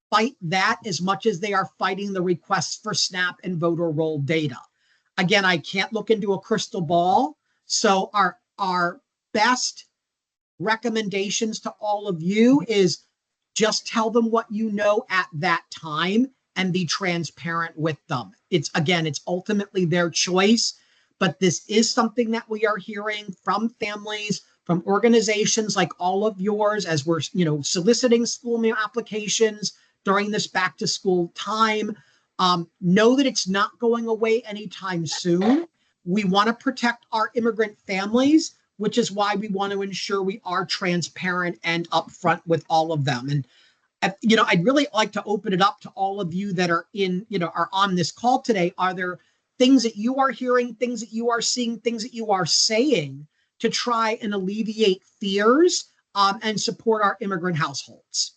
Speaker 2: fight that as much as they are fighting the requests for SNAP and voter roll data. Again, I can't look into a crystal ball. So our best recommendations to all of you is just tell them what you know at that time and be transparent with them. It's ultimately their choice, but this is something that we are hearing from families, from organizations like all of yours, as we're soliciting school meal applications during this back to school time. Know that it's not going away anytime soon. We want to protect our immigrant families, which is why we want to ensure we are transparent and upfront with all of them. And I'd really like to open it up to all of you that are are on this call today. Are there things that you are hearing, things that you are seeing, things that you are saying to try and alleviate fears and support our immigrant households?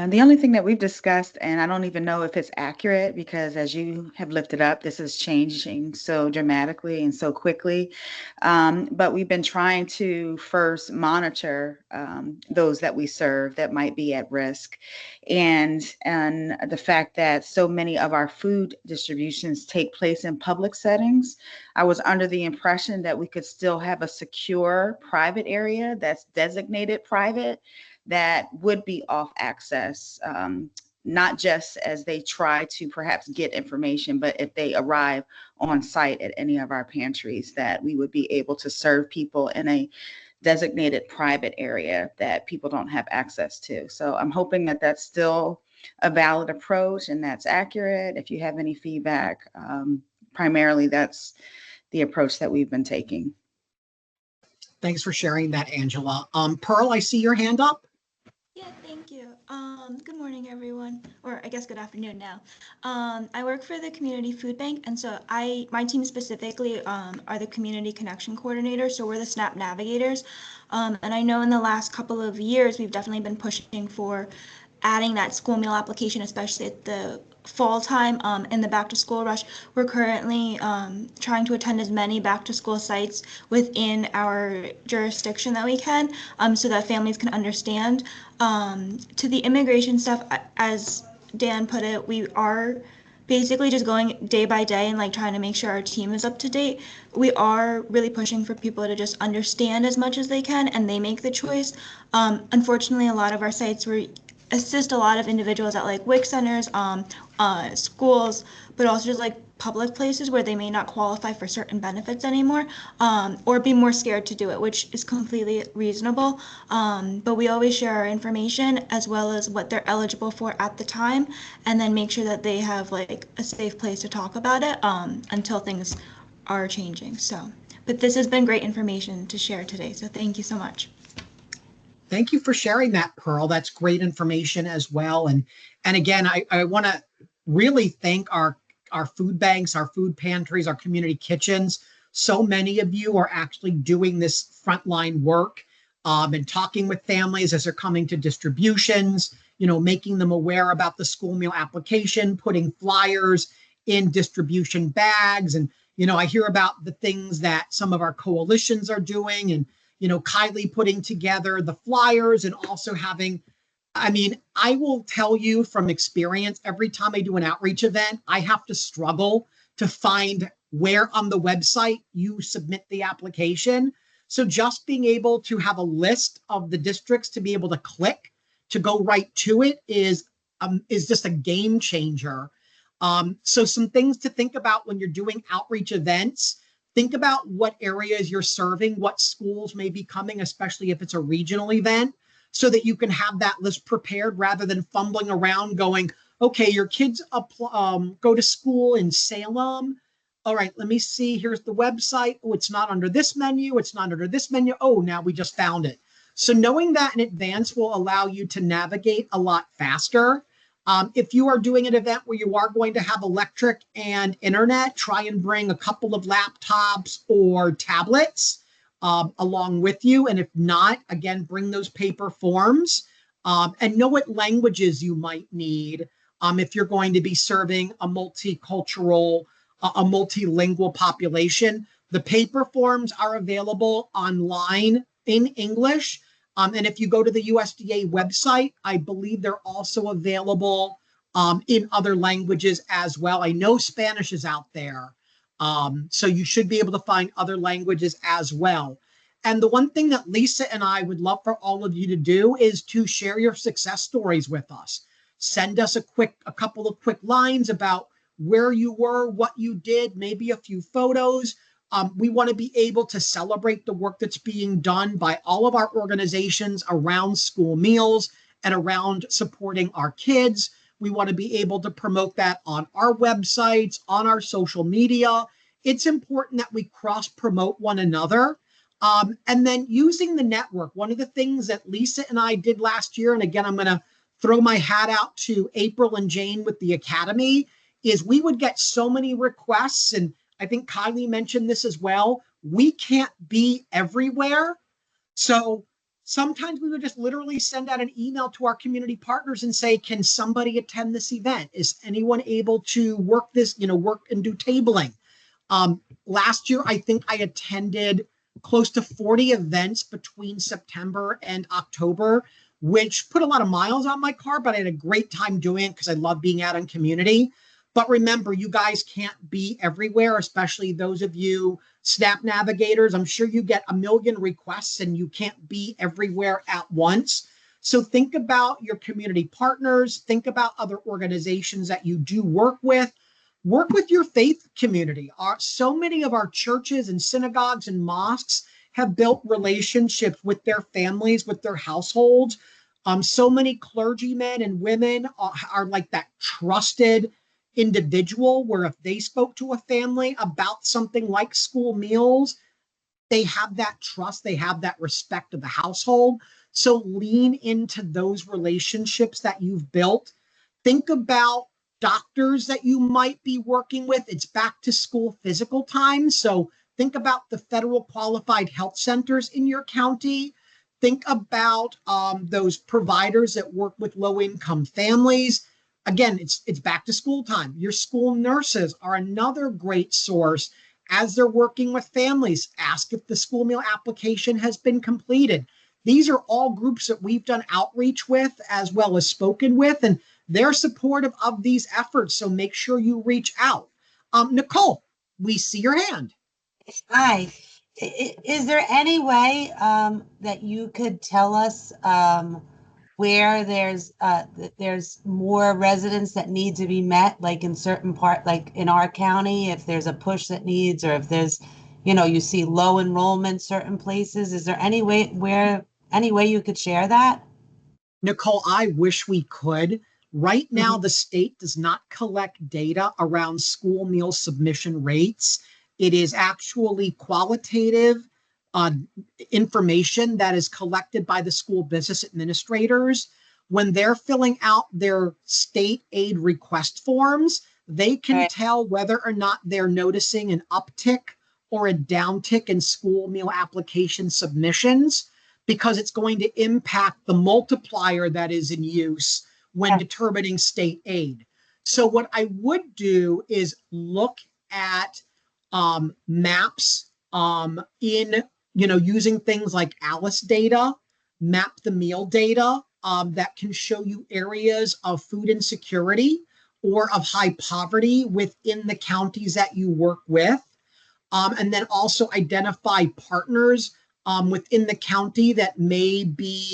Speaker 3: The only thing that we've discussed, and I don't even know if it's accurate, because as you have lifted up, this is changing so dramatically and so quickly. But we've been trying to first monitor those that we serve that might be at risk. And the fact that so many of our food distributions take place in public settings, I was under the impression that we could still have a secure private area that's designated private, that would be off access, not just as they try to perhaps get information, but if they arrive on site at any of our pantries, that we would be able to serve people in a designated private area that people don't have access to. So I'm hoping that that's still a valid approach and that's accurate. If you have any feedback, primarily that's the approach that we've been taking.
Speaker 2: Thanks for sharing that, Angela. Pearl, I see your hand up.
Speaker 11: Yeah, thank you. Good morning, everyone, or I guess good afternoon now. I work for the Community Food Bank, and so my team specifically are the Community Connection Coordinators, so we're the SNAP navigators. And I know in the last couple of years, we've definitely been pushing for adding that school meal application, especially at the fall time in the back to school rush. We're currently trying to attend as many back to school sites within our jurisdiction that we can, so that families can understand. To the immigration stuff, as Dan put it, we are basically just going day by day and like trying to make sure our team is up to date. We are really pushing for people to just understand as much as they can and they make the choice. Unfortunately, a lot of our sites were assist a lot of individuals at like WIC centers, schools, but also just like public places where they may not qualify for certain benefits anymore, or be more scared to do it, which is completely reasonable. But we always share our information as well as what they're eligible for at the time, and then make sure that they have like a safe place to talk about it until things are changing. So, but this has been great information to share today. So thank you so much.
Speaker 2: Thank you for sharing that, Pearl. That's great information as well. And again, I want to really thank our food banks, our food pantries, our community kitchens. So many of you are actually doing this frontline work and talking with families as they're coming to distributions, making them aware about the school meal application, putting flyers in distribution bags. And, I hear about the things that some of our coalitions are doing, and Kylie putting together the flyers and also having, I will tell you from experience, every time I do an outreach event, I have to struggle to find where on the website you submit the application. So just being able to have a list of the districts to be able to click to go right to it is just a game changer. So some things to think about when you're doing outreach events. Think about what areas you're serving, what schools may be coming, especially if it's a regional event, so that you can have that list prepared rather than fumbling around going, okay, your kids go to school in Salem. All right, let me see. Here's the website. Oh, it's not under this menu. It's not under this menu. Oh, now we just found it. So knowing that in advance will allow you to navigate a lot faster. If you are doing an event where you are going to have electric and internet, try and bring a couple of laptops or tablets along with you. And if not, again, bring those paper forms and know what languages you might need if you're going to be serving a multicultural, a multilingual population. The paper forms are available online in English. And if you go to the USDA website, I believe they're also available in other languages as well. I know Spanish is out there. So you should be able to find other languages as well. And the one thing that Lisa and I would love for all of you to do is to share your success stories with us. Send us a couple of quick lines about where you were, what you did, maybe a few photos. We want to be able to celebrate the work that's being done by all of our organizations around school meals and around supporting our kids. We want to be able to promote that on our websites, on our social media. It's important that we cross-promote one another. And then using the network. One of the things that Lisa and I did last year, and again, I'm going to throw my hat out to April and Jane with the Academy, is we would get so many requests, and I think Kylie mentioned this as well. We can't be everywhere. So sometimes we would just literally send out an email to our community partners and say, can somebody attend this event? Is anyone able to work this, work and do tabling? Last year, I think I attended close to 40 events between September and October, which put a lot of miles on my car, but I had a great time doing it because I love being out in community. But remember, you guys can't be everywhere, especially those of you SNAP navigators. I'm sure you get a million requests and you can't be everywhere at once. So think about your community partners. Think about other organizations that you do work with. Work with your faith community. So many of our churches and synagogues and mosques have built relationships with their families, with their households. So many clergymen and women are like that trusted individual where if they spoke to a family about something like school meals, they have that trust, they have that respect of the household. So lean into those relationships that you've built. Think about doctors that you might be working with. It's back to school physical time. So think about the federal qualified health centers in your county. Think about those providers that work with low income families. Again, it's back to school time. Your school nurses are another great source as they're working with families. Ask if the school meal application has been completed. These are all groups that we've done outreach with as well as spoken with, and they're supportive of these efforts. So make sure you reach out. Nicole, we see your hand.
Speaker 12: Hi. Is there any way that you could tell us where there's more residents that need to be met, like in certain part, like in our county, if there's a push that needs, or if there's, you see low enrollment certain places? Is there any way you could share that?
Speaker 2: Nicole, I wish we could. Right now, the state does not collect data around school meal submission rates. It is actually qualitative information that is collected by the school business administrators. When they're filling out their state aid request forms, they can tell whether or not they're noticing an uptick or a downtick in school meal application submissions, because it's going to impact the multiplier that is in use when determining state aid. So what I would do is look at maps in, using things like Alice data, map the meal data that can show you areas of food insecurity or of high poverty within the counties that you work with. And then also identify partners within the county that may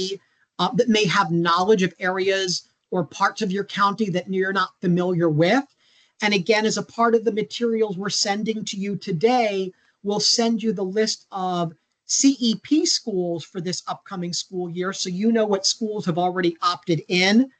Speaker 2: have knowledge of areas or parts of your county that you're not familiar with. And again, as a part of the materials we're sending to you today, we'll send you the list of CEP schools for this upcoming school year, so you know what schools have already opted in,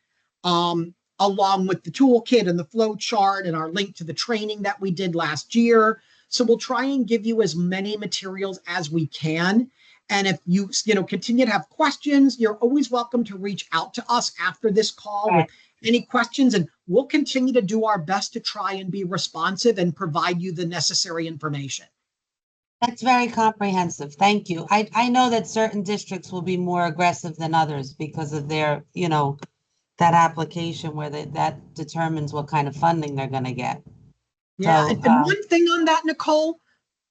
Speaker 2: along with the toolkit and the flow chart and our link to the training that we did last year. So we'll try and give you as many materials as we can. And if you continue to have questions, you're always welcome to reach out to us after this call with any questions, and we'll continue to do our best to try and be responsive and provide you the necessary information.
Speaker 12: That's very comprehensive. Thank you. I know that certain districts will be more aggressive than others because of their, that application where that determines what kind of funding they're going to get.
Speaker 2: Yeah,
Speaker 12: So,
Speaker 2: and one thing on that, Nicole,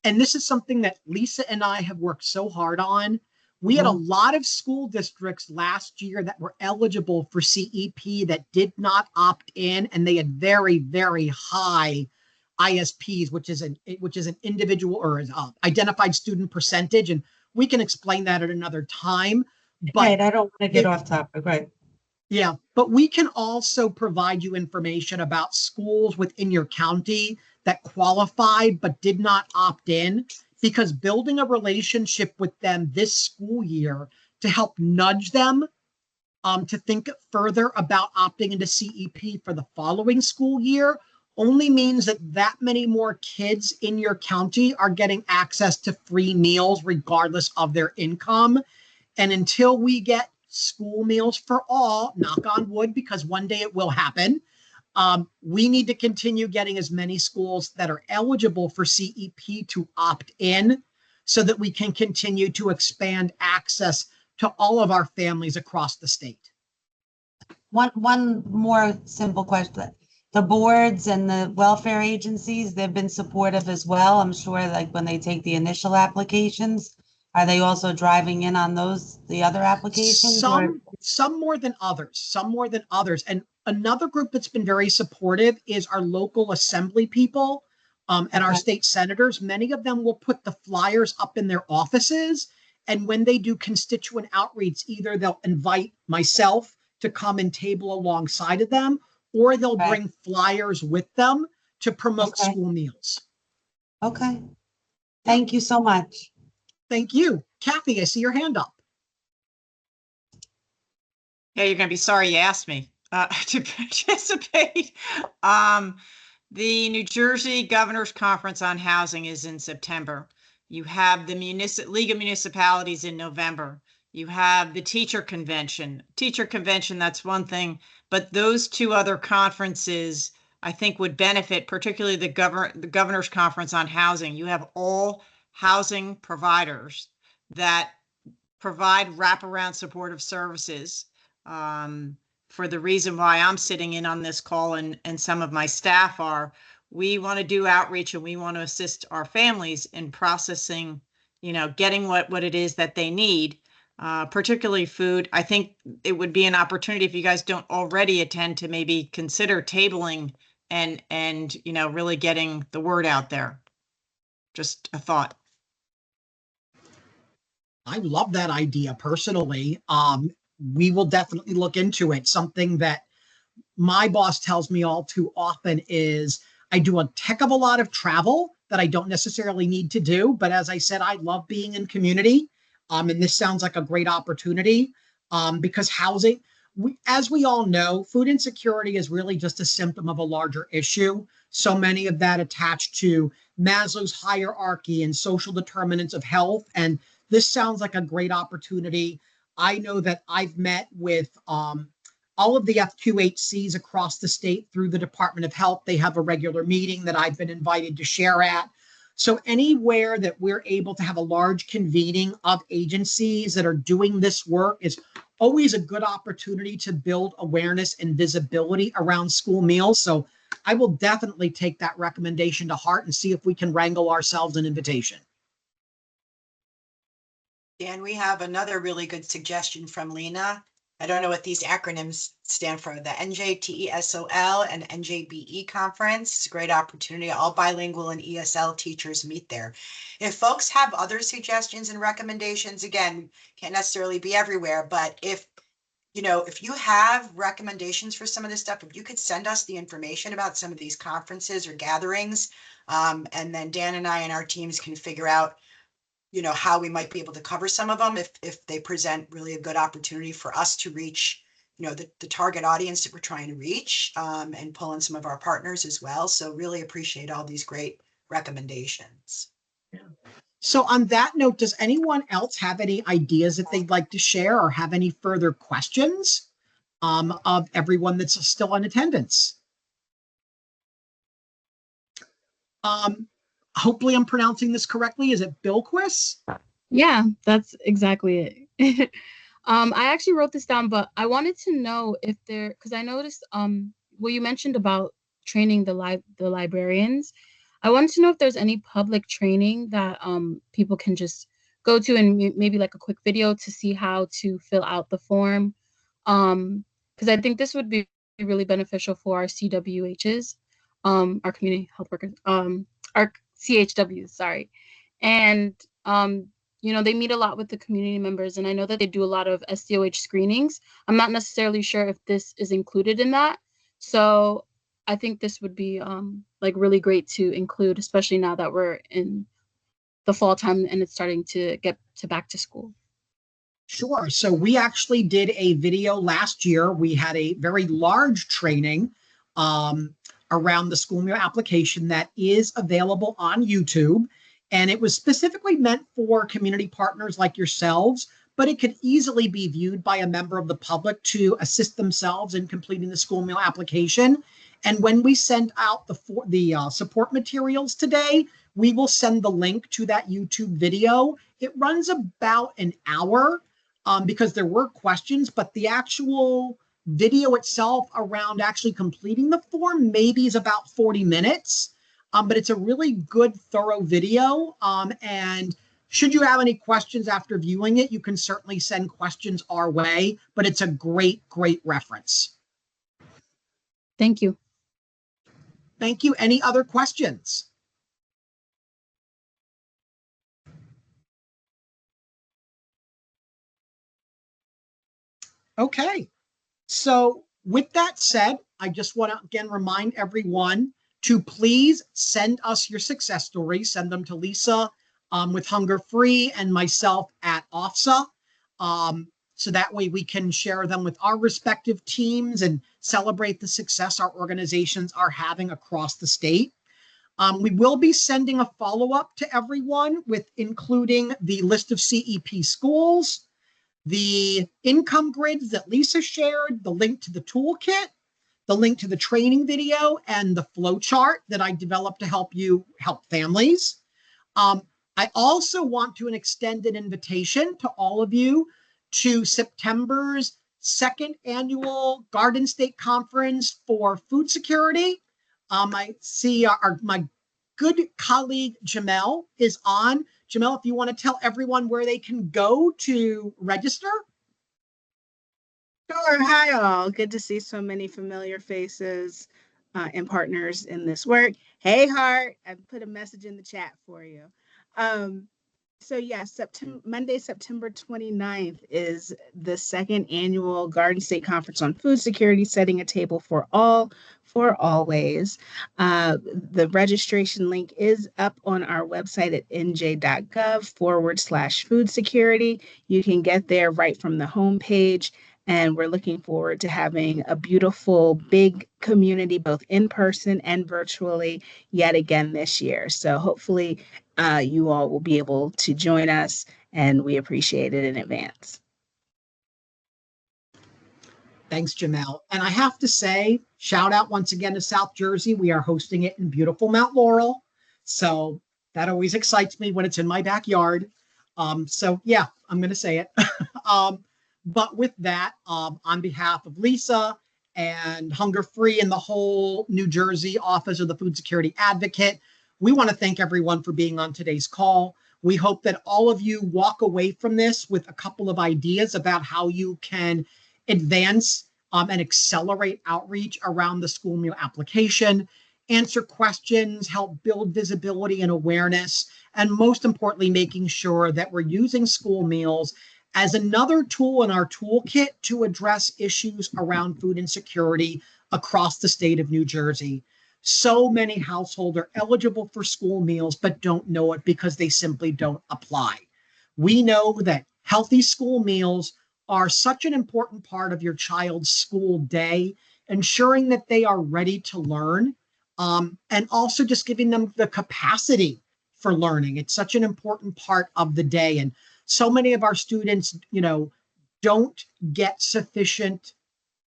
Speaker 2: and this is something that Lisa and I have worked so hard on. We had a lot of school districts last year that were eligible for CEP that did not opt in, and they had very, very high ISPs, which is an individual or identified student percentage, and we can explain that at another time. But
Speaker 12: I don't want to get off topic, right?
Speaker 2: Yeah, but we can also provide you information about schools within your county that qualified but did not opt in, because building a relationship with them this school year to help nudge them to think further about opting into CEP for the following school year only means that many more kids in your county are getting access to free meals regardless of their income. And until we get school meals for all, knock on wood, because one day it will happen, we need to continue getting as many schools that are eligible for CEP to opt in so that we can continue to expand access to all of our families across the state.
Speaker 12: One more simple question. The boards and the welfare agencies, they've been supportive as well. I'm sure, like when they take the initial applications, are they also driving in on the other applications?
Speaker 2: Some more than others. And another group that's been very supportive is our local assembly people and our state senators. Many of them will put the flyers up in their offices. And when they do constituent outreach, either they'll invite myself to come and table alongside of them, or they'll bring flyers with them to promote school meals.
Speaker 12: Okay. Thank you so much.
Speaker 2: Thank you. Kathy, I see your hand up.
Speaker 5: Yeah, you're going to be sorry you asked me to participate. The New Jersey Governor's Conference on Housing is in September. You have the League of Municipalities in November. You have the teacher convention. Teacher convention, that's one thing, but those two other conferences I think would benefit, particularly the governor's conference on housing. You have all housing providers that provide wraparound supportive services. For the reason why I'm sitting in on this call and some of my staff are, we want to do outreach and we want to assist our families in processing, getting what it is that they need, particularly food. I think it would be an opportunity, if you guys don't already attend, to maybe consider tabling and really getting the word out there. Just a thought.
Speaker 2: I love that idea personally. We will definitely look into it. Something that my boss tells me all too often is I do a heck of a lot of travel that I don't necessarily need to do. But as I said, I love being in community. And this sounds like a great opportunity because housing, as we all know, food insecurity is really just a symptom of a larger issue. So many of that attached to Maslow's hierarchy and social determinants of health. And this sounds like a great opportunity. I know that I've met with all of the FQHCs across the state through the Department of Health. They have a regular meeting that I've been invited to share at. So anywhere that we're able to have a large convening of agencies that are doing this work is always a good opportunity to build awareness and visibility around school meals. So I will definitely take that recommendation to heart and see if we can wrangle ourselves an invitation.
Speaker 1: Dan, we have another really good suggestion from Lena. I don't know what these acronyms stand for, the NJTESOL and NJBE conference. It's a great opportunity. All bilingual and ESL teachers meet there. If folks have other suggestions and recommendations, again, can't necessarily be everywhere, but if you have recommendations for some of this stuff, if you could send us the information about some of these conferences or gatherings, and then Dan and I and our teams can figure out how we might be able to cover some of them if they present really a good opportunity for us to reach, the target audience that we're trying to reach, and pull in some of our partners as well. So really appreciate all these great recommendations.
Speaker 2: Yeah. So on that note, does anyone else have any ideas that they'd like to share or have any further questions of everyone that's still in attendance? Hopefully I'm pronouncing this correctly. Is it Bilquis?
Speaker 13: Yeah, that's exactly it. I actually wrote this down, but I wanted to know if because I noticed, you mentioned about training the librarians. I wanted to know if there's any public training that people can just go to and maybe like a quick video to see how to fill out the form. Because I think this would be really beneficial for our CWHs, our community health workers, our CHWs, sorry. And, they meet a lot with the community members, and I know that they do a lot of SDOH screenings. I'm not necessarily sure if this is included in that. So I think this would be really great to include, especially now that we're in the fall time and it's starting to get to back to school.
Speaker 2: Sure. So we actually did a video last year. We had a very large training around the school meal application that is available on YouTube. And it was specifically meant for community partners like yourselves, but it could easily be viewed by a member of the public to assist themselves in completing the school meal application. And when we send out the support materials today, we will send the link to that YouTube video. It runs about an hour because there were questions, but the actual video itself around actually completing the form maybe is about 40 minutes. But it's a really good, thorough video. And should you have any questions after viewing it, you can certainly send questions our way, but it's a great, great reference.
Speaker 13: Thank you.
Speaker 2: Thank you. Any other questions? Okay. So with that said, I just want to again remind everyone to please send us your success stories. Send them to Lisa with Hunger Free and myself at OFSA. So that way we can share them with our respective teams and celebrate the success our organizations are having across the state. We will be sending a follow-up to everyone with including the list of CEP schools, the income grids that Lisa shared, the link to the toolkit, the link to the training video, and the flow chart that I developed to help families. I also want to extend an invitation to all of you to September's second annual Garden State Conference for Food Security. I see my good colleague Jamel is on. Jamel, if you want to tell everyone where they can go to register.
Speaker 14: Sure. Hi, all. Good to see so many familiar faces and partners in this work. Hey, Hart, I put a message in the chat for you. So yeah, Monday, September 29th is the second annual Garden State Conference on Food Security, Setting a Table for All, for Always. The registration link is up on our website at nj.gov/food security. You can get there right from the homepage. And we're looking forward to having a beautiful, big community, both in person and virtually, yet again this year. So hopefully you all will be able to join us, and we appreciate it in advance.
Speaker 2: Thanks, Jamel. And I have to say, shout out once again to South Jersey. We are hosting it in beautiful Mount Laurel. So that always excites me when it's in my backyard. So yeah, I'm going to say it. But with that, on behalf of Lisa and Hunger Free and the whole New Jersey Office of the Food Security Advocate, we want to thank everyone for being on today's call. We hope that all of you walk away from this with a couple of ideas about how you can advance and accelerate outreach around the school meal application, answer questions, help build visibility and awareness, and most importantly, making sure that we're using school meals as another tool in our toolkit to address issues around food insecurity across the state of New Jersey. So many households are eligible for school meals, but don't know it because they simply don't apply. We know that healthy school meals are such an important part of your child's school day, ensuring that they are ready to learn, and also just giving them the capacity for learning. It's such an important part of the day. And so many of our students, don't get sufficient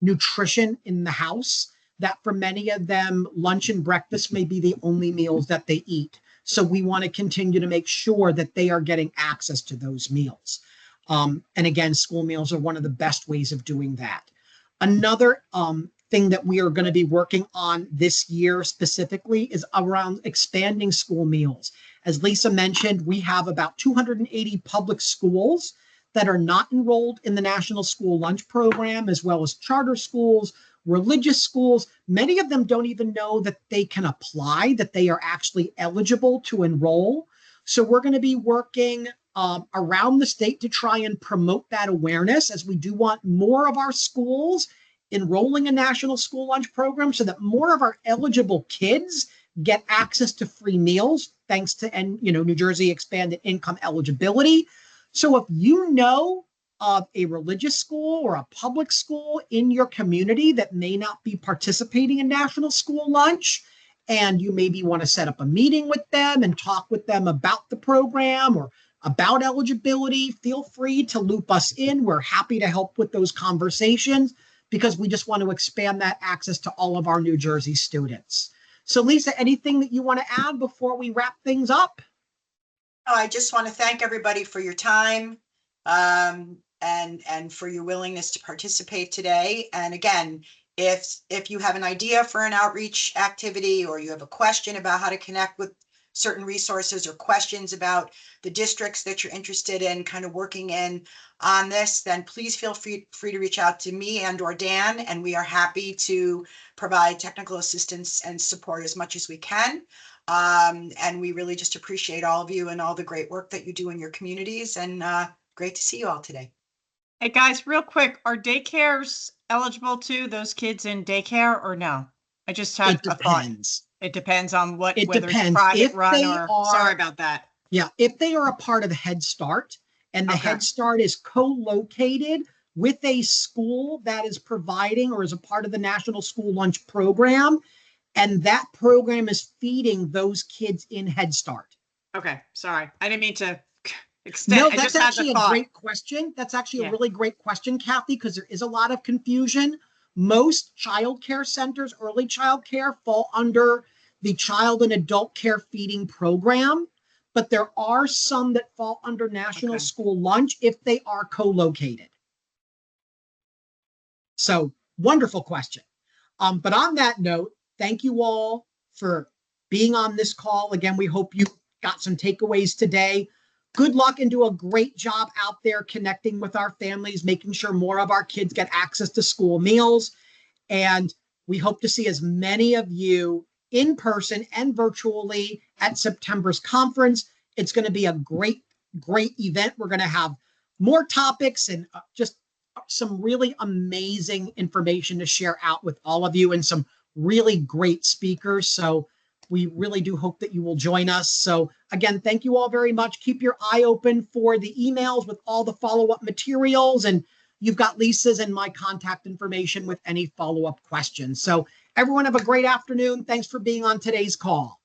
Speaker 2: nutrition in the house, that for many of them, lunch and breakfast may be the only meals that they eat. So we want to continue to make sure that they are getting access to those meals. And again, school meals are one of the best ways of doing that. Another thing that we are going to be working on this year specifically is around expanding school meals. As Lisa mentioned, we have about 280 public schools that are not enrolled in the National School Lunch Program, as well as charter schools, religious schools. Many of them don't even know that they can apply, that they are actually eligible to enroll. So we're going to be working around the state to try and promote that awareness, as we do want more of our schools enrolling a National School Lunch Program so that more of our eligible kids get access to free meals, thanks to New Jersey expanded income eligibility. So if you know of a religious school or a public school in your community that may not be participating in National School Lunch, and you maybe want to set up a meeting with them and talk with them about the program or about eligibility, feel free to loop us in. We're happy to help with those conversations because we just want to expand that access to all of our New Jersey students. So Lisa, anything that you want to add before we wrap things up?
Speaker 1: I just want to thank everybody for your time and for your willingness to participate today. And again, if you have an idea for an outreach activity, or you have a question about how to connect with certain resources, or questions about the districts that you're interested in kind of working in on this, then please feel free to reach out to me and or Dan, and we are happy to provide technical assistance and support as much as we can. And we really just appreciate all of you and all the great work that you do in your communities, and great to see you all today.
Speaker 5: Hey guys, real quick, are daycares eligible too, those kids in daycare, or no? I just had a thought. It depends on whether it's private run or, sorry about that.
Speaker 2: Yeah, if they are a part of Head Start, and the Head Start is co-located with a school that is providing or is a part of the National School Lunch Program, and that program is feeding those kids in Head Start.
Speaker 5: Okay, sorry. I didn't mean to extent.
Speaker 2: No,
Speaker 5: I
Speaker 2: that's
Speaker 5: just had
Speaker 2: actually
Speaker 5: the
Speaker 2: a
Speaker 5: thought.
Speaker 2: great question. That's actually
Speaker 5: Yeah.
Speaker 2: a really great question, Kathy, because there is a lot of confusion. Most child care centers, early child care, fall under the child and adult care feeding program, but there are some that fall under National
Speaker 5: Okay.
Speaker 2: School Lunch if they are co-located. So wonderful question. But on that note, thank you all for being on this call. Again, we hope you got some takeaways today. Good luck and do a great job out there connecting with our families, making sure more of our kids get access to school meals. And we hope to see as many of you in person and virtually at September's conference. It's going to be a great, great event. We're going to have more topics and just some really amazing information to share out with all of you and some really great speakers. So we really do hope that you will join us. So again, thank you all very much. Keep your eye open for the emails with all the follow-up materials, and you've got Lisa's and my contact information with any follow-up questions. So everyone have a great afternoon. Thanks for being on today's call.